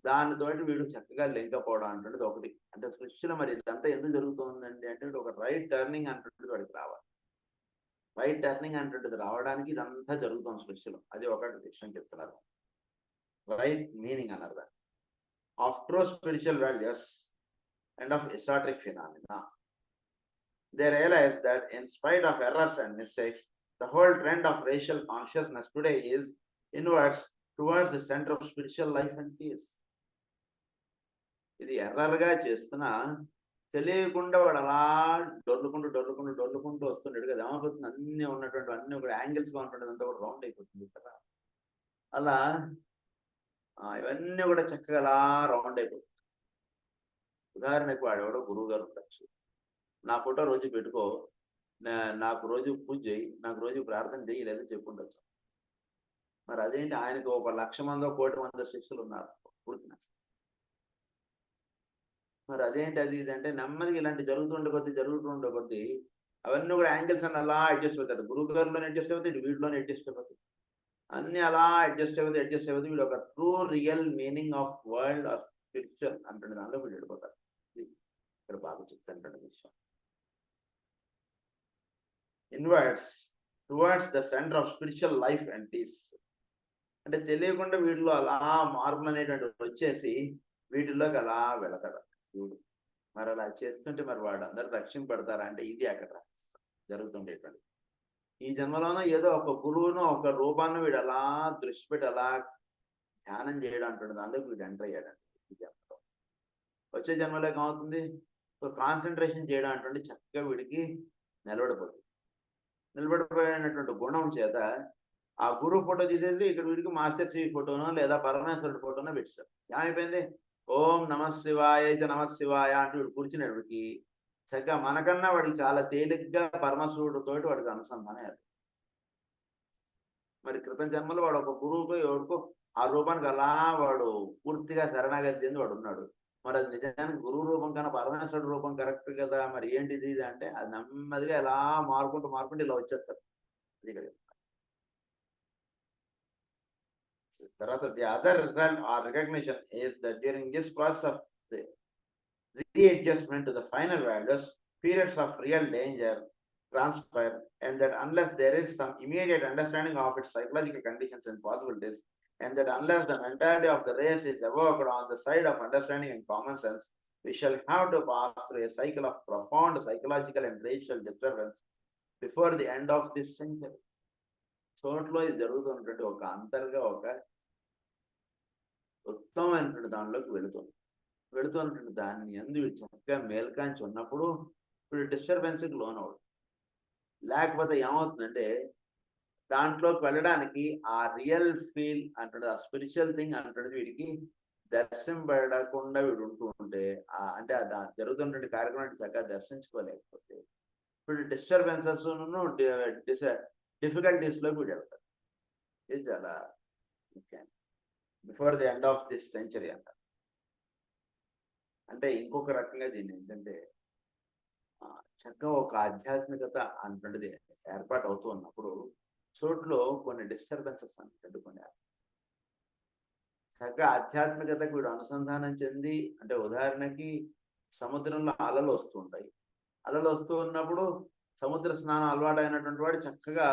దానితోటి వీడు చక్కగా లింకపోవడం అంటుండేది ఒకటి. అంటే సృష్టిలో మరి ఇదంతా ఎందుకు జరుగుతుందండి అంటే ఒక రైట్ టర్నింగ్ అంటుండేది వాడికి రావాలి. రైట్ టర్నింగ్ అంటుండేది రావడానికి ఇదంతా జరుగుతుంది సృష్టిలో. అది ఒకటి విషయం చెప్తున్నారు. రైట్ మీనింగ్ అన్నారు దాన్ని. Of true spiritual values and of esoteric phenomena. They realize that in spite of errors and mistakes, the whole trend of racial consciousness today is inwards towards the center of spiritual life and peace. ఇది ఎర్రర్గా చేస్తున్నా తెలియకుండా వాడు అలా డొర్లుకుంటూ వస్తుంటాడు కదా. ఏమైపోతుంది అన్ని ఉన్నటువంటి అన్ని ఒక యాంగిల్స్గా ఉంటుండేది అంతా కూడా రౌండ్ అయిపోతుంది కదా. అలా ఇవన్నీ కూడా చక్కగా అలా రౌండ్ అయిపోతుంది. ఉదాహరణకు వాడెవడో గురువు గారు ఉండొచ్చు, నా ఫోటో రోజు పెట్టుకో, నాకు రోజు పూజ చేయి, నాకు రోజు ప్రార్థన చేయి లేదని చెప్పుండొచ్చు. మరి అదేంటి ఆయనకు 1,00,000 మందో 1,00,00,000 మందో శిష్యులు ఉన్నారు పూర్తిన. మరి అదేంటి అది ఇది అంటే నెమ్మదిగా ఇలాంటి జరుగుతుండే కొద్దీ అవన్నీ కూడా యాంగిల్స్ అన్న అలా అడ్జస్ట్ అవుతాడు. గురువు గారిలోనే అడ్జస్ట్ అవుతాయి, వీటిలోనే అడ్జస్ట్ అవుతాయి. అన్ని అలా అడ్జస్ట్ అవుతుంది వీడు ఒక true real meaning of world of spiritual అంటే దానిలో వీడు వెళ్ళిపోతారు. ఇక్కడ బాగా చెప్తాను విషయం. Inwards towards the centre of spiritual life and peace. అంటే తెలియకుండా వీటిలో అలా మార్పులు అనేటువంటి వచ్చేసి వీటిల్లోకి అలా వెళతాడు వీడు. మరి అలా చేస్తుంటే మరి వాడు అందరూ రక్షింపడతారా అంటే ఇది అక్కడ జరుగుతుండేటువంటి. ఈ జన్మలోనూ ఏదో ఒక గురువును ఒక రూపాన్ని వీడు అలా దృష్టి పెట్టి అలా ధ్యానం చేయడం అంటుంది. అందుకు వీడు ఎంటర్ అయ్యాడండి ఈ జన్మలో. వచ్చే జన్మలో ఏమవుతుంది, కాన్సన్ట్రేషన్ చేయడం అంటుండే చక్కగా వీడికి నిలబడిపోతుంది. నిలబడిపోయినటువంటి గుణం చేత ఆ గురువు ఫోటో తీసేసి ఇక్కడ వీడికి మాస్టర్ శ్రీ ఫోటోనో లేదా పరమేశ్వరుడి ఫోటోనో పెట్టారు. ఏమైపోయింది, ఓం నమ శివాయ నమ శివాయ అంటూ వీడు కూర్చునేవాడికి చక్కగా మనకన్నా వాడికి చాలా తేలిగ్గా పరమశివుడితో వాడికి అనుసంధానం ఏర్పడింది. మరి క్రితం జన్మలో వాడు ఒక గురువుకో ఎవరికో ఆ రూపానికి అలా వాడు పూర్తిగా శరణాగతి చెంది వాడు ఉన్నాడు. మరి అది నిజానికి గురువు రూపం కన్నా పరమేశ్వరుడు రూపం కరెక్ట్ కదా, మరి ఏంటిది అంటే అది నెమ్మదిగా ఎలా మారుకుంటూ ఇలా వచ్చేస్తారు. ఇక్కడ తర్వాత the other result or recognition is that during this process of the readjustment to the final values, periods of real danger transpire, and that unless there is some immediate understanding of its psychological conditions and possibilities, and that unless the mentality of the race is evoked on the side of understanding and common sense, we shall have to pass through a cycle of profound psychological and racial disturbance before the end of this century. చోట్లో ఇది జరుగుతున్నటువంటి ఒక అంతర్గా ఒక ఉత్తమమైనటువంటి దానిలోకి వెళుతున్నటువంటి దాన్ని ఎందు చక్కగా మేల్కాంచి ఉన్నప్పుడు ఇప్పుడు డిస్టర్బెన్స్కి లోనవుడు. లేకపోతే ఏమవుతుందంటే దాంట్లోకి వెళ్ళడానికి ఆ రియల్ ఫీల్ అంటాడు, ఆ స్పిరిచువల్ థింగ్ అంటాడు వీడికి దర్శింపడకుండా వీడు ఉంటూ ఉంటే అంటే జరుగుతున్నటువంటి కార్యక్రమాన్ని చక్కగా దర్శించుకోలేకపోతే ఇప్పుడు డిస్టర్బెన్సెస్ డిఫికల్టీస్లోకి వీడు వెళ్తాడు. ఇది చాలా ముఖ్యం. Before the end of this century అంట. అంటే ఇంకొక రకంగా దీన్ని ఏంటంటే చక్కగా ఒక ఆధ్యాత్మికత అంటున్నది ఏర్పాటు అవుతూ ఉన్నప్పుడు చోట్లో కొన్ని డిస్టర్బెన్సెస్ అంటే కొన్ని చక్కగా ఆధ్యాత్మికతకు వీడు అనుసంధానం చెంది, అంటే ఉదాహరణకి సముద్రంలో అలలు వస్తూ ఉంటాయి. అలలు వస్తూ ఉన్నప్పుడు సముద్ర స్నానం అలవాటు అయినటువంటి వాడు చక్కగా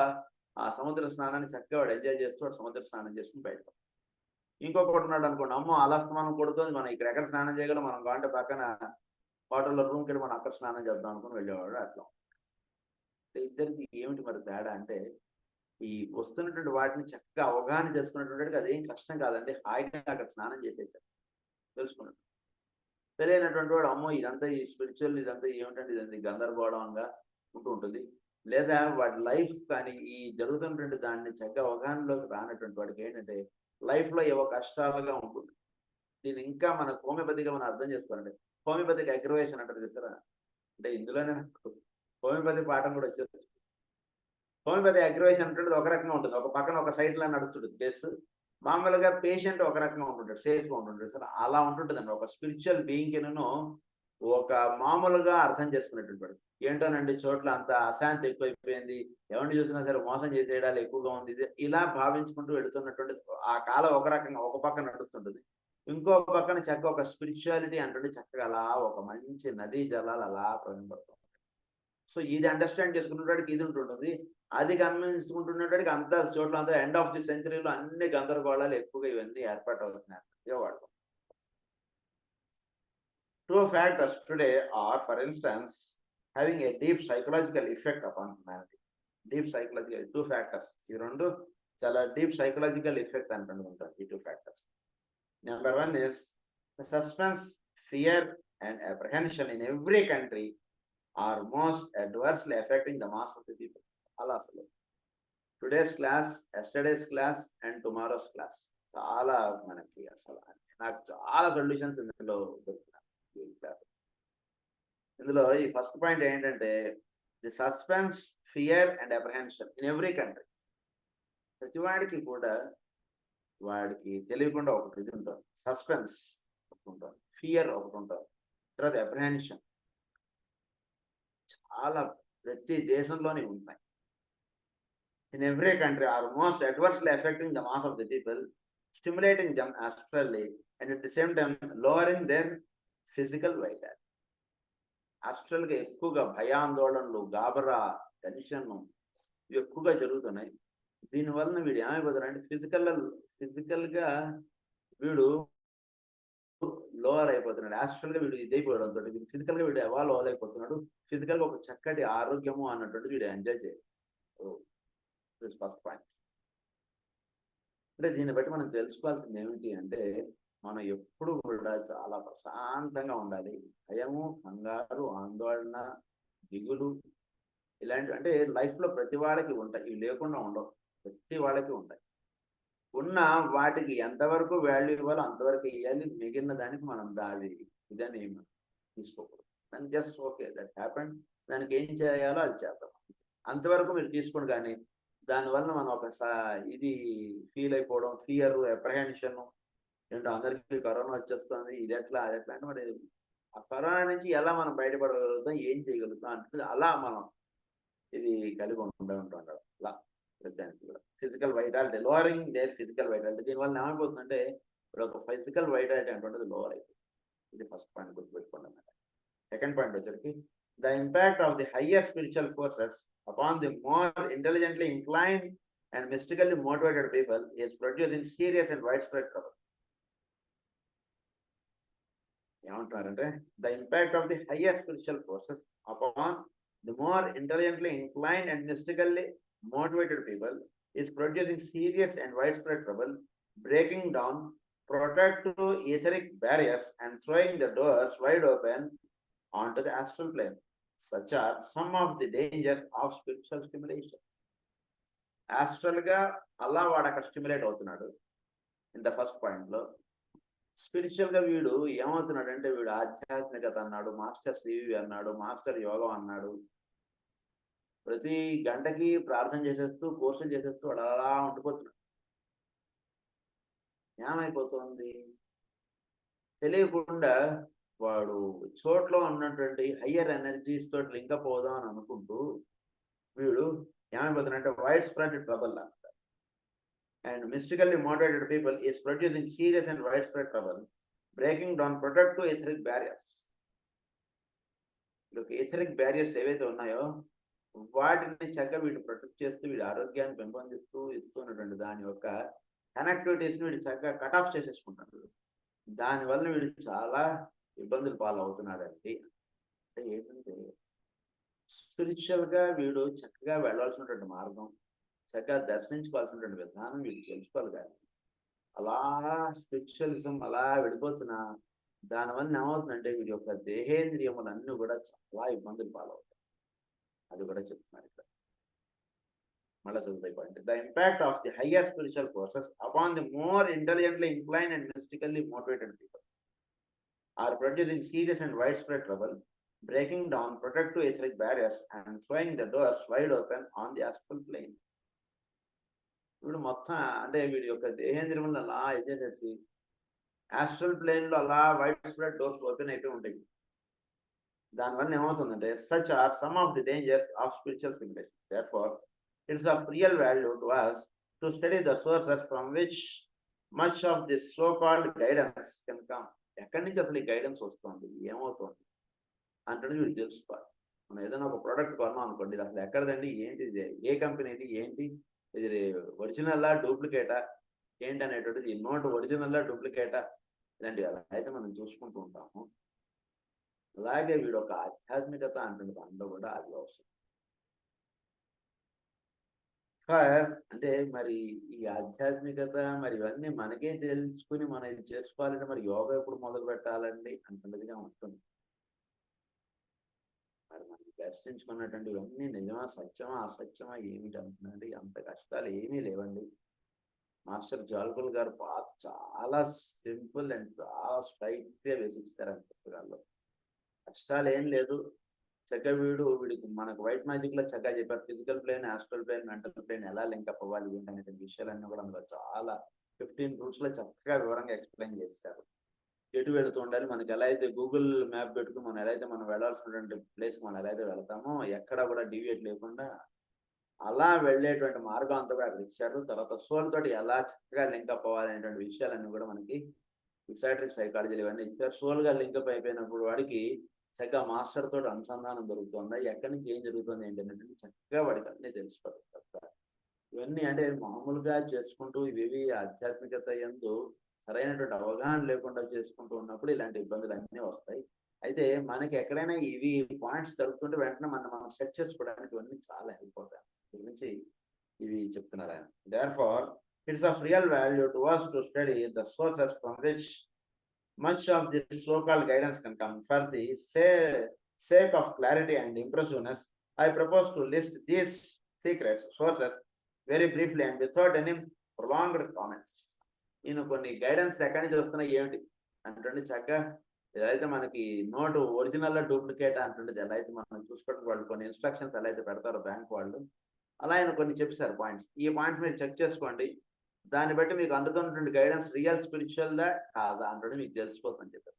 ఆ సముద్ర స్నానాన్ని చక్కగా వాడు ఎంజాయ్ చేస్తూ వాడు సముద్ర స్నానం చేసుకుని బయటకు. ఇంకొకటి ఉన్నాడు అనుకోండి, అమ్మో అలస్తమానం కొడుతుంది, మనం ఇక్కడ ఎక్కడ స్నానం చేయగలం, మనం కాంటే పక్కన హోటల్లో రూమ్కి వెళ్ళి మనం అక్కడ స్నానం చేద్దాం అనుకుని వెళ్ళేవాడు. అట్లా ఇద్దరికి ఏమిటి మరి తేడా అంటే ఈ వస్తున్నటువంటి వాటిని చక్కగా అవగాహన చేసుకున్నటువంటి అదేం కష్టం కాదండి, హాయిగా అక్కడ స్నానం చేసేసారు తెలుసుకున్నాడు. తెలియనటువంటి వాడు అమ్మో ఇదంతా ఈ స్పిరిచువల్ ఇదంతా ఏమిటంటే ఇదంతా గందరగోళంగా ఉంటూ ఉంటుంది. లేదా వాడి లైఫ్ కానీ ఈ జరుగుతున్నటువంటి దాన్ని చక్కగా అవగాహనలోకి రానటువంటి వాడికి ఏంటంటే లైఫ్లో ఏవో కష్టాలుగా ఉంటుంది. దీన్ని ఇంకా మన హోమియోపతిగా మనం అర్థం చేసుకోవాలండి. హోమియోపతికి అగ్రవేషన్ అంటారు చూసారా, అంటే ఇందులోనే హోమియోపతి పాఠం కూడా వచ్చేస్తుంది. హోమియోపతి అగ్రవేషన్ అంటే ఒక రకంగా ఉంటుంది, ఒక పక్కన ఒక సైడ్లో నడుస్తుంటుంది కేసు. మామూలుగా పేషెంట్ ఒక రకంగా ఉంటుంటాడు, సేఫ్గా ఉంటుంటాడు సార్, అలా ఉంటుంటుందండి. ఒక స్పిరిచువల్ బీయింగ్కిను ఒక మామూలుగా అర్థం చేసుకునేటువంటి ఏంటోనండి చోట్ల అంత అశాంతి ఎక్కువైపోయింది, ఎవరిని చూసినా సరే మోసం చేసేయడాలు ఎక్కువగా ఉంది, ఇలా భావించుకుంటూ వెళుతున్నటువంటి ఆ కాలం ఒక రకంగా ఒక పక్కన నడుస్తుంటుంది. ఇంకో పక్కన చక్కగా ఒక స్పిరిచువాలిటీ అంటే చక్కగా అలా ఒక మంచి నదీ జలాలు అలా ప్రవహింపడుతుంది. సో ఇది అండర్స్టాండ్ చేసుకున్నవాడికి ఇది ఉంటుంటుంది, అది గమనించుకుంటున్నవాడికి అంతా చోట్ల అంతా ఎండ్ ఆఫ్ ది సెంచరీలో అన్ని గందరగోళాలు ఎక్కువగా ఇవన్నీ ఏర్పాటు అవుతున్నాయి వాడు. Two factors today are, for instance, having a deep psychological effect upon humanity. Deep psychological, two factors. ఈ రెండు చాలా deep psychological effect అంటుంటారు ఈ two factors. Number one is the suspense, fear and apprehension in every country are most adversely affecting the mass of the people. అలా అసలు today's class, yesterday's class and tomorrow's class చాలా మనకి అసలు నాకు చాలా solutions ఇందులో దొరుకుతున్నాయి. ఇందులో ఈ ఫస్ట్ పాయింట్ ఏంటంటే the suspense, fear and apprehension in every country. ప్రతివాడికి కూడా వాడికి తెలియకుండా ఒకటి ఇది ఉంటుంది, సస్పెన్స్ ఒకటి ఉంటుంది, ఫియర్ ఒకటి ఉంటుంది, తర్వాత అప్రహెన్షన్ చాలా ప్రతి దేశంలోనే ఉంటాయి. in every country are most adversely affecting the mass of the people, stimulating them astrally and at the same time lowering their physical vitality. ఆస్ట్రల్గా ఎక్కువగా భయాందోళనలు, గాబరా, టెన్షన్ ఎక్కువగా జరుగుతున్నాయి. దీనివలన వీడు ఏమైపోతున్నాడు, ఫిజికల్గా వీడు లోవర్ అయిపోతున్నాడు. యాస్ట్రల్గా వీడు ఇదైపోవడంతో వీడు ఫిజికల్గా వీడు ఎవాల్వ్ అవ్వలేకపోతున్నాడు. ఫిజికల్గా ఒక చక్కటి ఆరోగ్యము అన్నటువంటి వీడు ఎంజాయ్ చేయడు. First point. అంటే దీన్ని బట్టి మనం తెలుసుకోవాల్సింది ఏమిటి అంటే, మనం ఎప్పుడు కూడా చాలా ప్రశాంతంగా ఉండాలి. భయము, కంగారు, ఆందోళన, దిగులు ఇలాంటివి అంటే లైఫ్లో ప్రతి వాళ్ళకి ఉంటాయి. ఇవి లేకుండా ఉండవు, ప్రతి వాళ్ళకి ఉంటాయి. ఉన్న వాటికి ఎంతవరకు వాల్యూ ఇవ్వాలో అంతవరకు ఇవ్వాలి. మిగిలిన దానికి మనం ఇదని తీసుకోకూడదు. దాన్ని జస్ట్ ఓకే దట్ హ్యాపెండ్, దానికి ఏం చేయాలో అది చేద్దాం, అంతవరకు మీరు తీసుకోండి. కానీ దానివల్ల మనం ఒక ఇది ఫీల్ అయిపోవడం, ఫియర్, అప్రహెన్షన్, ఏంటో అందరికీ కరోనా వచ్చేస్తుంది, ఇది ఎట్లా అది ఎట్లా అంటే మరి ఆ కరోనా నుంచి ఎలా మనం బయటపడగలుగుతాం, ఏం చేయగలుగుతాం అంటే అలా మనం ఇది కలిగి ఉంటాం. అలా ప్రతిదానికి కూడా physical vitality, lowering their physical vitality. దీనివల్ల ఏమైపోతుందంటే ఇప్పుడు ఒక ఫిజికల్ వైటాలిటీ అంటే లోవర్ అయిపోతుంది. ఇది ఫస్ట్ పాయింట్ గుర్తుపెట్టుకోండి అన్నమాట. సెకండ్ పాయింట్ వచ్చేసరికి the impact of the higher spiritual forces upon the more intelligently inclined and mystically motivated people is producing serious and widespread trouble. ఏమంటున్నారంటే the impact of the higher spiritual forces upon the more intelligently inclined and mystically motivated people is producing serious and widespread trouble, breaking down protective etheric barriers and throwing the doors wide open onto the astral plane. Such are some of the dangers of spiritual stimulation. Astral గా అలా వాడు అక్కడ stimulate అవుతున్నాడు. In the first point లో spiritual గా వీడు ఏమవుతున్నాడు అంటే, వీడు ఆధ్యాత్మికత అన్నాడు, మాస్టర్ శ్రీవి అన్నాడు, మాస్టర్ యోగం అన్నాడు. ప్రతి గంటకి ప్రార్థన చేసేస్తూ, కోర్సులు చేసేస్తూ వాడు అలా ఉండిపోతున్నాడు. ఏమైపోతుంది తెలియకుండా వాడు చోట్లో ఉన్నటువంటి హయ్యర్ ఎనర్జీస్ తోటి లింకప్ అవుదాం అని అనుకుంటూ వీడు ఏమైపోతున్నాడంటే వైడ్ స్ప్రెడ్ ట్రబుల్ అంటారు. And mystically motivated people is producing serious and wide spread trouble, breaking down protective etheric barriers. Etheric barriers ఏవైతే ఉన్నాయో వాటిని చక్కగా వీడు ప్రొటెక్ట్ చేస్తూ వీడి ఆరోగ్యాన్ని పెంపొందిస్తూ ఇస్తున్నటువంటి దాని యొక్క కనెక్టివిటీస్ని వీడు చక్కగా కట్ ఆఫ్ చేసేసుకుంటాడు. దానివల్ల వీడు చాలా ఇబ్బందులు పాలవుతున్నాడండి. అంటే ఏంటంటే స్పిరిచువల్గా వీడు చక్కగా వెళ్ళాల్సినటువంటి మార్గం, చక్కగా దర్శించుకోవాల్సినటువంటి విధానం వీడు తెలుసుకోవాలి. కానీ అలా స్పిరిచువలిజం అలా వెళ్ళిపోతున్నా దానివల్ల ఏమవుతుందంటే వీడి యొక్క దేహేంద్రియములన్నీ కూడా చాలా ఇబ్బందులు పాలవుతాయి. అది కూడా చెప్తున్నారు ఇక్కడ. మళ్ళీ చదువుతాయి point. The impact of the higher spiritual forces upon the more intelligently inclined and mystically motivated people are producing serious and widespread trouble, breaking down protective etheric barriers and throwing the doors wide open on the astral plane. వీడు మొత్తం అంటే వీడి యొక్క దేహేంద్రియములను అలా చేసేసి astral plane లో అలా wide spread doors open అయిపోయి ఉంటాయి. దానివల్ల ఏమవుతుందంటే such are some of the dangers of spiritual stimulation. Therefore, it is of real value to us to study the sources from which much of this so-called guidance can come. ఎక్కడి నుంచి అసలు ఈ guidance వస్తుంది, ఏమవుతుంది అంటే వీడు తెలుసుకోవాలి. మనం ఏదైనా ఒక ప్రోడక్ట్ కొన్నాం అనుకోండి, ఇది అసలు ఎక్కడదండి, ఏంటి, ఇది ఏ కంపెనీది, ఏంటి, ఇది ఒరిజినల్లా డూప్లికేటా ఏంటి అనేటువంటిది, ఈ నోట్ ఒరిజినల్లా డూప్లికేటా, ఇలాంటివి అలా అయితే మనం చూసుకుంటూ ఉంటాము. అలాగే వీడు ఒక ఆధ్యాత్మికత అంటే దాంట్లో కూడా అది అవసరం. అంటే మరి ఈ ఆధ్యాత్మికత మరి ఇవన్నీ మనకే తెలుసుకుని మనం ఇది చేసుకోవాలంటే మరి యోగా ఎప్పుడు మొదలు పెట్టాలండి అంటున్నదిగా ఉంటుంది. మరి మనం దర్శించుకున్నటువంటి ఇవన్నీ నిజమా, సత్యమా, అసత్యమా ఏమిటి అంటున్నాండి. అంత కష్టాలు ఏమీ లేవండి. మాస్టర్ జాల్కుల్ గారు పాత చాలా సింపుల్ అండ్ చాలా స్ట్రైట్గా వేసిస్తారు అని పుస్తకాల్లో. కష్టాలు ఏం లేదు. చక్కగా వీడికి మనకు వైట్ మ్యాజిక్ లో చక్కగా చెప్పారు. Physical plane, astral plane, mental plane ఎలా లింకప్ అవ్వాలి ఏంటనే విషయాలన్నీ కూడా అందులో చాలా 15 రూట్స్ లో చక్కగా వివరంగా ఎక్స్ప్లెయిన్ చేశారు. ఎటు వెళుతూ ఉండాలి, మనకి ఎలా అయితే గూగుల్ మ్యాప్ పెట్టుకుని మనం ఎలా అయితే మనం వెళ్ళాల్సినటువంటి ప్లేస్ మనం ఎలా అయితే వెళ్తామో ఎక్కడ కూడా డీవియేట్ లేకుండా అలా వెళ్ళేటువంటి మార్గం అంతా కూడా అక్కడ ఇచ్చారు. తర్వాత సోల్ తోటి ఎలా చక్కగా లింకప్ అవ్వాలనేటువంటి విషయాలన్నీ కూడా మనకి ఎసోటెరిక్ సైకాలజీలు ఇవన్నీ ఇచ్చారు. సోల్గా లింకప్ అయిపోయినప్పుడు వాడికి చక్కగా మాస్టర్ తోటి అనుసంధానం జరుగుతుందా, ఎక్కడి నుంచి ఏం జరుగుతుంది ఏంటి అనేది చక్కగా వాడికి అన్నీ తెలిసిపోతుంది. ఇవన్నీ అంటే మామూలుగా చేసుకుంటూ ఇవేవి ఆధ్యాత్మికత యందు సరైనటువంటి అవగాహన లేకుండా చేసుకుంటూ ఉన్నప్పుడు ఇలాంటి ఇబ్బందులు అన్నీ వస్తాయి. అయితే మనకి ఎక్కడైనా ఇవి పాయింట్స్ జరుగుతుంటే వెంటనే మనం సెట్ చేసుకోవడానికి ఇవన్నీ చాలా హెల్ప్ అవుతాయి. గురించి ఇవి చెప్తున్నారు ఆయన. Therefore it's of real value to us to study the sources from which much of this so-called guidance can come. For the sake of clarity and impressiveness, I propose to list these secrets sources very briefly and without any prolonged comments. ఈయన కొన్ని guidance ఎక్కడి నుంచి వస్తున్నాయి ఏమిటి అంటే చక్కగా ఏదైతే మనకి నోటు ఒరిజినల్ డూప్లికేట్ అంటుండేది ఎలా అయితే మనం చూసుకోవడం వాళ్ళు కొన్ని ఇన్స్ట్రక్షన్స్ ఎలా అయితే పెడతారో బ్యాంక్ వాళ్ళు అలా ఆయన కొన్ని చెప్పారు పాయింట్స్. ఈ పాయింట్స్ మీరు చెక్ చేసుకోండి, దాన్ని బట్టి మీకు అందుతున్నటువంటి గైడెన్స్ రియల్ స్పిరిచువల్దా కాదా అంటే మీకు తెలిసిపోతుందని చెప్పారు.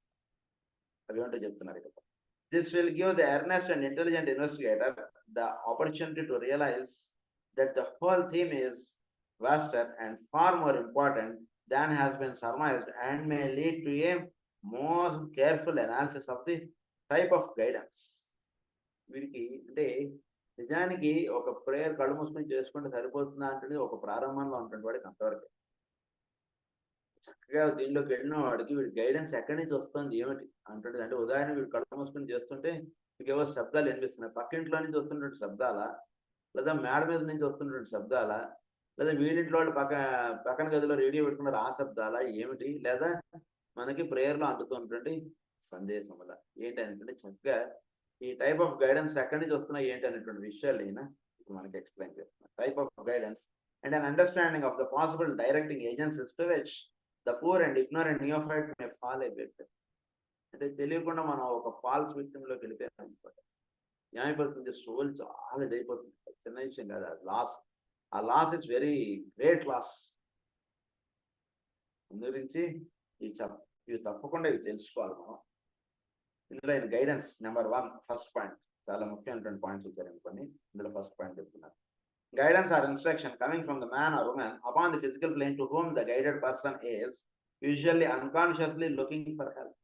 అవి ఏంటో చెప్తున్నారు ఇక్కడ. This will give the earnest and intelligent investigator the opportunity to realise that the whole theme is vaster and far more important than has been surmised and may lead to a more careful analysis of the type of guidance. వీరికి అంటే నిజానికి ఒక prayer కళ్ళు మూసుకొని చేసుకుంటే సరిపోతుందా అంటే ఒక ప్రారంభంలో ఉంటుంది వాడికి అంతవరకు. చక్కగా దీనిలోకి వెళ్ళిన వాడికి వీడి గైడెన్స్ ఎక్కడి నుంచి వస్తుంది ఏమిటి అంటుంది. అంటే ఉదాహరణ వీడు కళ్ళు మూసుకొని చేస్తుంటే మీకు ఏవో శబ్దాలు వినిపిస్తున్నాయి. పక్కింట్లో నుంచి వస్తున్నటువంటి శబ్దాలా, లేదా మేడ మీద నుంచి వస్తున్నటువంటి శబ్దాలా, లేదా వీడింట్లో వాళ్ళు పక్కన గదిలో రేడియో పెట్టుకున్నారు ఆ శబ్దాలా ఏమిటి, లేదా మనకి ప్రేయర్లో అందుతున్నటువంటి సందేశముల ఏంటి అనేటువంటి చక్కగా ఈ టైప్ ఆఫ్ గైడెన్స్ ఎక్కడి నుంచి వస్తున్నాయి ఏంటి అనేటువంటి విషయాలు అయినా ఇప్పుడు మనకి ఎక్స్ప్లెయిన్ చేస్తున్నారు. Type of guidance and an understanding of the possible directing agencies to which the poor and ignorant neophyte may fall a bit. అంటే తెలియకుండా మనం ఒక ఫాల్స్ విక్టిమ్లోకి వెళ్ళిపోయాం అనుకోండి, ఏమైపోతుంది సోల్ చాలా ఇదైపోతుంది. చిన్న విషయం కాదు, లాస్. ఆ loss is very great loss. అందు గురించి ఇవి తప్పకుండా ఇవి తెలుసుకోవాలి మనం. ఇందులో ఆయన గైడెన్స్ నెంబర్ 1 ఫస్ట్ పాయింట్ చాలా ముఖ్యమైనటువంటి పాయింట్స్ ఇచ్చారు అనుకోండి. ఇందులో ఫస్ట్ పాయింట్ చెప్తున్నారు. Guidance or instruction coming from the man or woman upon the physical plane to whom the guided person is usually unconsciously looking for help.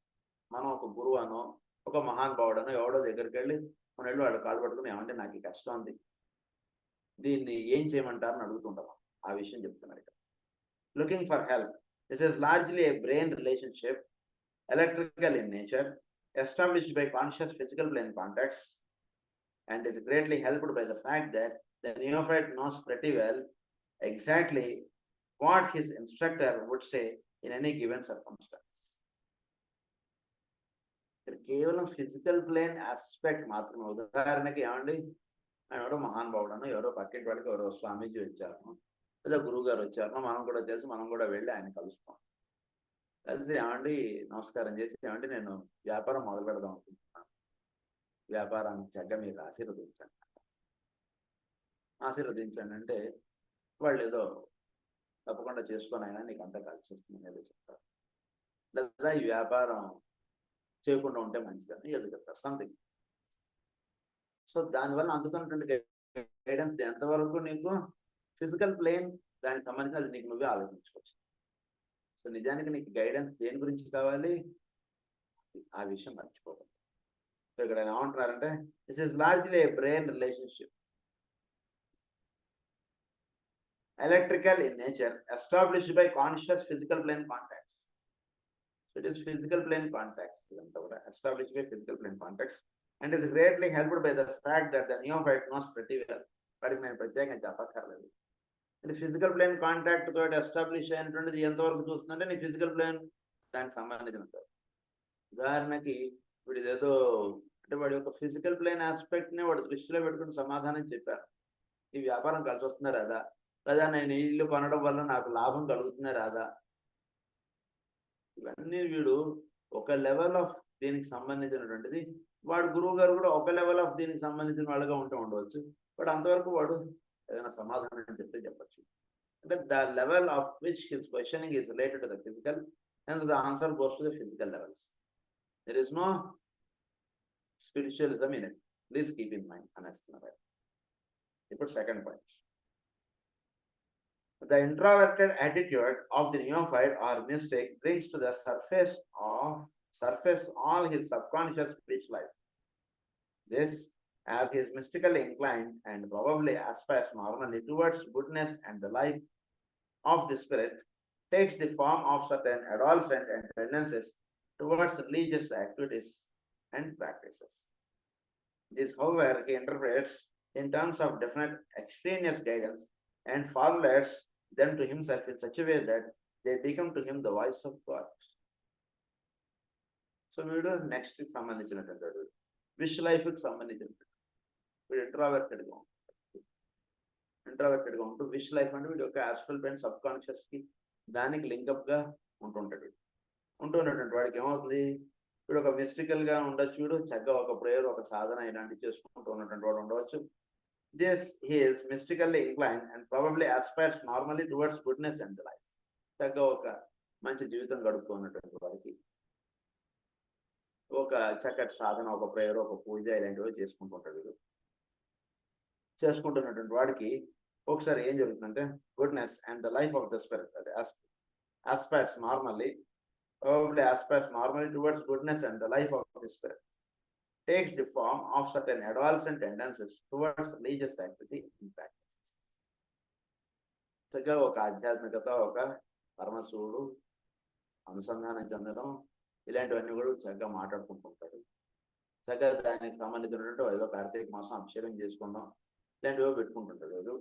మనం ఒక గురువు అనో ఒక మహానుభావుడనో ఎవడో దగ్గరికి వెళ్ళి మనం వెళ్ళి వాళ్ళు కాలు పట్టుకుని ఏమంటే నాకు ఈ కష్టం ఉంది, దీన్ని ఏం చేయమంటారని అడుగుతుంటాం. ఆ విషయం చెప్తున్నారు ఇక్కడ. Looking for help, this is largely A brain relationship, electrical in nature, established by conscious physical plane contacts, and is greatly helped by the fact that the neophyte knows pretty well exactly what his instructor would say in any given circumstance. కేవలం physical plane aspect మాత్రమే. ఉదాహరణకి ఏమండి ఆయన ఎవరో మహానుభావుడనో ఎవరో పక్కింటి వాడికి ఎవరో స్వామీజీ వచ్చారు లేదా గురువు గారు వచ్చారు, మనం కూడా తెలుసు, మనం కూడా వెళ్ళి ఆయన కలుస్తాం. కలిసి ఏమండి నమస్కారం చేసి ఏమండి నేను వ్యాపారం మొదలు పెడదాం అనుకుంటున్నాను, వ్యాపారానికి చక్కగా మీరు ఆశీర్వదించండి అంటే వాళ్ళు ఏదో తప్పకుండా చేసుకొని అయినా నీకు అంతా కలిసి వస్తుంది ఏదో చెప్తారు. లేదా ఈ వ్యాపారం చేయకుండా ఉంటే మంచిదని ఏదో చెప్తారు సంథింగ్. సో దానివల్ల అందుతున్నటువంటి గైడెన్స్ ఎంతవరకు నీకు ఫిజికల్ ప్లేన్ దానికి సంబంధించి అది నీకు నువ్వే ఆలోచించుకోవచ్చు. సో నిజానికి నీకు గైడెన్స్ దేని గురించి కావాలి ఆ విషయం మర్చిపోకూడదు. సో ఇక్కడ ఏమంటున్నారంటే this is largely A brain relationship, electrical in nature, established by conscious physical plane contacts. So it is physical plane contacts, established by physical plane contacts, and is greatly helped by the fact that the neophyte knows pretty well. But నేను ప్రత్యేకంగా చెప్పక్కర్లేదు. అంటే physical plane contact తోటి establish అయినటువంటిది ఎంతవరకు చూస్తుందంటే నీ physical plane దానికి సంబంధించిన. ఉదాహరణకి వీడు ఏదో అంటే వాడి యొక్క ఫిజికల్ ప్లేన్ ఆస్పెక్ట్ని వాడు దృష్టిలో పెట్టుకుని సమాధానం చెప్పారు. ఈ వ్యాపారం కలిసి వస్తుందా రాదా, లేదా నేను ఇల్లు కొనడం వల్ల నాకు లాభం కలుగుతుందా రాదా, ఇవన్నీ వీడు ఒక లెవెల్ ఆఫ్ దీనికి సంబంధించినటువంటిది. వాడు గురువు గారు కూడా ఒక లెవెల్ ఆఫ్ దీనికి సంబంధించిన వాళ్ళుగా ఉండవచ్చు. బట్ అంతవరకు వాడు ఏదైనా సమాధానం చెప్తే చెప్పచ్చు. అంటే the level of which his questioning is related to the physical and the answer goes to the physical levels. There is no spiritualism in it, please keep in mind అనేస్తున్నారు. ఇప్పుడు second point. The introverted attitude of the neophyte or mystic brings to the surface all his subconscious speech life. This, as he is mystically inclined and probably aspires normally towards goodness and the life of the spirit, takes the form of certain adolescent and tendencies towards religious activities and practices. This, however, he interprets in terms of definite extraneous guidance and formulates them to himself in such a way that they become to him the voice of God. So వీడు నెక్స్ట్కి సంబంధించినటువంటి wish లైఫ్కి సంబంధించినటువంటి వీడు ఇంట్రావర్టెడ్గా ఉంటూ wish life అంటే వీడి యొక్క astral pain sub కాన్షియస్కి దానికి లింకప్గా ఉంటుంటాడు. ఉంటున్నటువంటి వాడికి ఏమవుతుంది, వీడు ఒక మిస్టికల్గా ఉండొచ్చు, వీడు చక్కగా ఒక ప్రేయర్ ఒక సాధన ఇలాంటివి చేసుకుంటూ ఉన్నటువంటి వాడు ఉండవచ్చు. This he is mystically inclined and probably aspires normally towards goodness and life. చక్కగా ఒక మంచి జీవితం గడుపుతూ ఉన్నటువంటి వారికి ఒక చక్కటి సాధన, ఒక ప్రేయర్, ఒక పూజ ఇలాంటివి చేసుకుంటుంటాడు. చేసుకుంటున్నటువంటి వాడికి ఒకసారి ఏం జరుగుతుందంటే goodness and the life of the spirit అది aspires normally towards goodness and the life of the spirit, takes the form of certain adolescent tendencies towards religious activity and practice. చక్కగా ఒక ఆధ్యాత్మికత, ఒక పరమశివుడు అనుసంధానం చెందడం ఇలాంటివన్నీ కూడా చక్కగా మాట్లాడుకుంటుంటాడు. చక్కగా దానికి సంబంధించినటువంటి ఏదో కార్తీక మాసం అభిషేకం చేసుకుందాం ఇలాంటివో పెట్టుకుంటుంటాడు.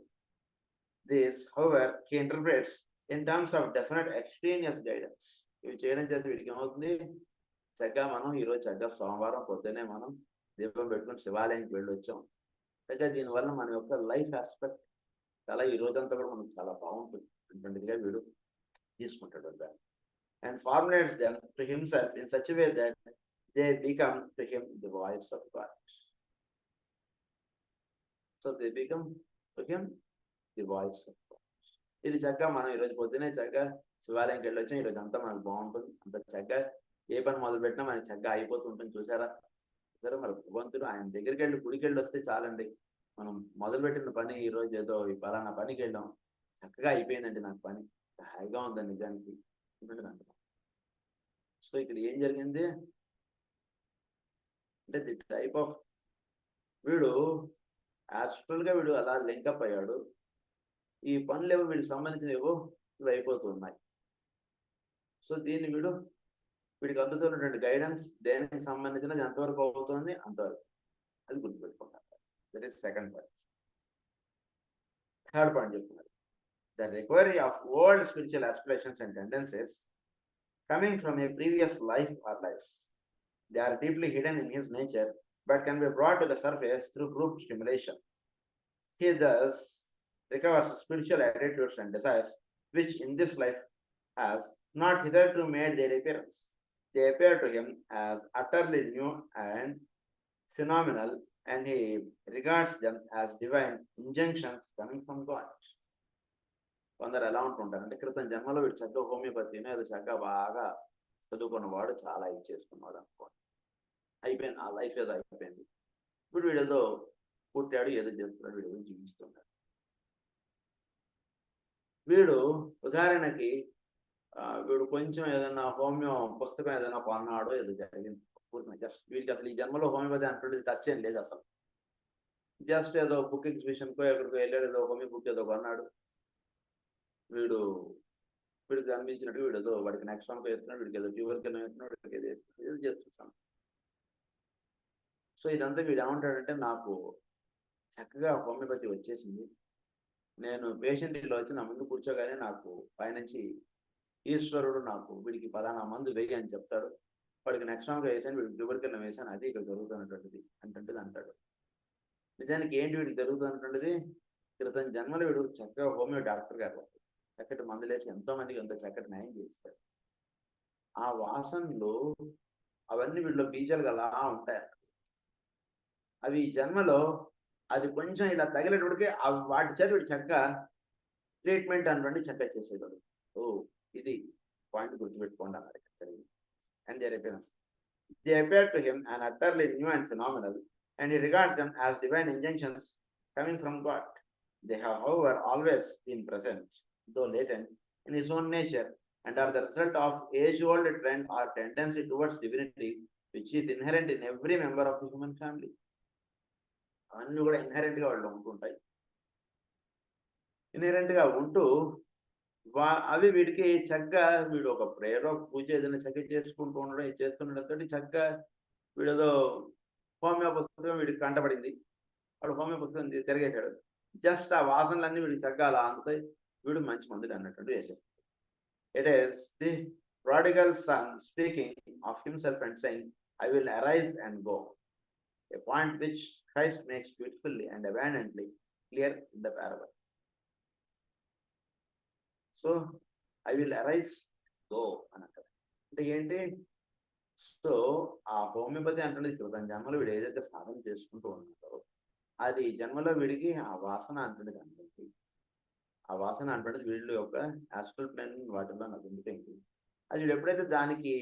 This, however, he interprets in terms of definite extraneous guidance. ఇవి చేయడం చేత వీడికి ఏమవుతుంది, చక్కగా మనం ఈరోజు చక్కగా సోమవారం పొద్దునే మనం దీపం పెట్టుకుని శివాలయానికి వెళ్ళి వచ్చాం. చక్కగా దీనివల్ల మన యొక్క లైఫ్ ఆస్పెక్ట్ చాలా ఈ రోజంతా కూడా మనకు చాలా బాగుంటుంది అటువంటిదిగా వీడు తీసుకుంటాడు దాన్ని. And formulates them to himself in such way that they become to him the voice of God. So they become to him the voice of God. ఇది చక్కగా మనం ఈరోజు పొద్దునే చక్కగా శివాలయంకి వెళ్ళి వచ్చాం, ఈరోజు అంతా మనకు బాగుంటుంది, అంత చక్కగా ఏ పని మొదలు పెట్టినా మనకి చక్కగా అయిపోతుంటుంది. చూసారా సరే, మరి భగవంతుడు ఆయన దగ్గరికి వెళ్ళి గుడికి వెళ్ళి వస్తే చాలండి. మనం మొదలుపెట్టిన పని ఈరోజు ఏదో ఈ పలానా పనికి వెళ్ళాం, చక్కగా అయిపోయిందండి నాకు పని, హాయిగా ఉందండి నిజానికి అంటున్నాం. సో ఇక్కడ ఏం జరిగింది అంటే ది టైప్ ఆఫ్ వీడు యాస్ట్రల్గా వీడు అలా లింకప్ అయ్యాడు. ఈ పనులు ఏవో వీడికి సంబంధించినవో ఇవి అయిపోతున్నాయి. సో దీన్ని వీడికి అందుతున్నటువంటి గైడెన్స్ దేనికి సంబంధించినది ఎంతవరకు అవుతుంది అంతవరకు, అది గుర్తుపెట్టుకుంటారు. That is second point. Third point చెప్తున్నారు, the recovery of old spiritual aspirations and tendencies coming from a previous life or lives. They are deeply hidden in his nature but can be brought to the surface through group stimulation. He thus recovers spiritual attitudes and desires which in this life has not hitherto made their appearance. They appear to him as utterly new and phenomenal, and he regards them as divine injunctions coming from God. కొందరు ఎలా ఉంటుంటారంటే క్రితం జన్మలో వీడు చక్కగా హోమియోపతిని ఏదో చక్కగా బాగా చదువుకున్నవాడు, చాలా ఇది చేసుకున్నాడు అనుకోండి, అయిపోయింది ఆ లైఫ్ ఏదో అయిపోయింది. ఇప్పుడు వీడేదో పుట్టాడు, ఏదో చేస్తున్నాడు, వీడు ఏదో జీవిస్తున్నాడు. వీడు ఉదాహరణకి వీడు కొంచెం ఏదైనా హోమియో పుస్తకం ఏదైనా కొన్నాడో ఏదో జరిగింది, జస్ట్ వీడికి అసలు ఈ జన్మలో హోమియోపతి అంటే టచ్ ఏం లేదు అసలు. జస్ట్ ఏదో బుక్ ఎగ్జిబిషన్కో ఎక్కడికో వెళ్ళాడు, ఏదో హోమియో బుక్ ఏదో కొన్నాడు, వీడికి అనిపించినట్టు వీడు ఏదో వాడికి నెక్స్ట్ వన్కో వేస్తున్నాడు, వీడికి ఏదో ఫీవర్ కింద వేస్తున్నాడు, వీడికి ఏదో చేస్తున్నాడు. సో ఇదంతా వీడు ఏమంటాడంటే నాకు చక్కగా హోమియోపతి వచ్చేసింది, నేను పేషెంట్ ఇలా వచ్చి నా ముందు కూర్చోగానే నాకు పైనుంచి ఈశ్వరుడు నాకు వీడికి పలానా మందు వేయి అని చెప్తాడు, వాడికి నెక్స్ట్ వన్గా వేసాను, వీడికి ఫీవర్ కింద వేసాను, అది ఇక్కడ జరుగుతున్నటువంటిది అంటుంటుంది అంటాడు. నిజానికి ఏంటి వీడికి జరుగుతున్నటువంటిది, క్రితం జన్మలో వీడు చక్కగా హోమియో డాక్టర్ గారు చక్కటి మందులేసి ఎంతో మందికి ఎంతో చక్కటి న్యాయం చేస్తాడు. ఆ వాసనలు అవన్నీ వీడిలో బీజాలు అలా ఉంటాయి. అవి ఈ జన్మలో అది కొంచెం ఇలా తగిలేటప్పటికి వాటి చేత వీడు చక్కగా ట్రీట్మెంట్ అటువంటి చక్కగా చేసేవాడు. ఓ ఇది పాయింట్ గుర్తుపెట్టుకోండి అన్నారు. And their appearance. They appear to him an utterly new and phenomenal, and he regards them as divine injunctions coming from God. They have, however, always been present, though latent, in his own nature, and are the result of age-old trend or tendency towards divinity, which is inherent in every member of the human family. అవన్నీ కూడా ఇన్హెరెంట్గా వాళ్ళు ఉంటుంటాయి. ఇన్హెరెంట్గా ఉంటూ అవి వీడికి చక్కగా వీడు ఒక ప్రేయర్ పూజ ఏదైనా చక్కగా చేసుకుంటూ ఉండడం చేస్తుండడంతో చక్కగా వీడేదో హోమియో పుస్తకం వీడికి కంటపడింది. వాడు హోమియో పుస్తకం తిరిగేశాడు. జస్ట్ ఆ వాసనలన్నీ వీడికి చక్కగా అలా అందుతాయి. వీడు మంచి మందుడు అన్నట్టు వేసేస్తాడు. It is the prodigal son speaking of himself and saying, I will arise and go. A point which Christ makes beautifully and abundantly clear in the parable. So, I will arise, go అని అంటారు. అంటే ఏంటి? So ఆ homeopathy అంటున్నది క్రితం జన్మలో వీడు ఏదైతే సాధన చేసుకుంటూ ఉన్నాడో అది జన్మలో వీడికి ఆ వాసన అంటున్నది అందరికీ. ఆ వాసన అంటున్నది వీళ్ళ యొక్క యాస్ట్రల్ ప్లేన్ వాటిలో నదుండిపోయింది. అది వీడు ఎప్పుడైతే దానికి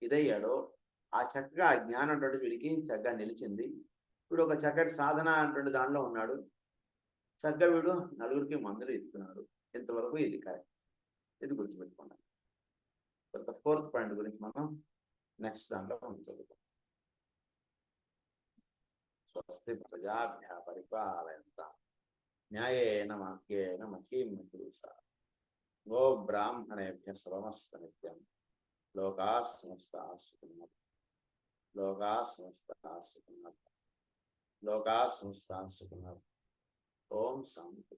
ఇదయ్యాడో ఆ చక్కగా ఆ జ్ఞానం అంటే వీడికి చక్కగా నిలిచింది. వీడు ఒక చక్కటి సాధన అంటే దానిలో ఉన్నాడు. చక్కగా వీడు నలుగురికి మందులు ఇస్తున్నాడు. ఇంతవరకు ఇది కరెక్ట్. ఇది గుర్తుపెట్టుకున్నాను. ఫోర్త్ పాయింట్ గురించి మనం నెక్స్ట్ దాంట్లో మనం చదువుతాం. స్వస్తి ప్రజాభ్య పరిపాలయంతాం న్యాయేన వాక్యేన మహీం మహిషా గో బ్రాహ్మణేభ్య శుభమస్తు నిత్యం లోకా సమస్తాః సుఖినః లోకా సమస్తాః సుఖినః లోకా సమస్తాః సుఖినః ఓం శాంతి.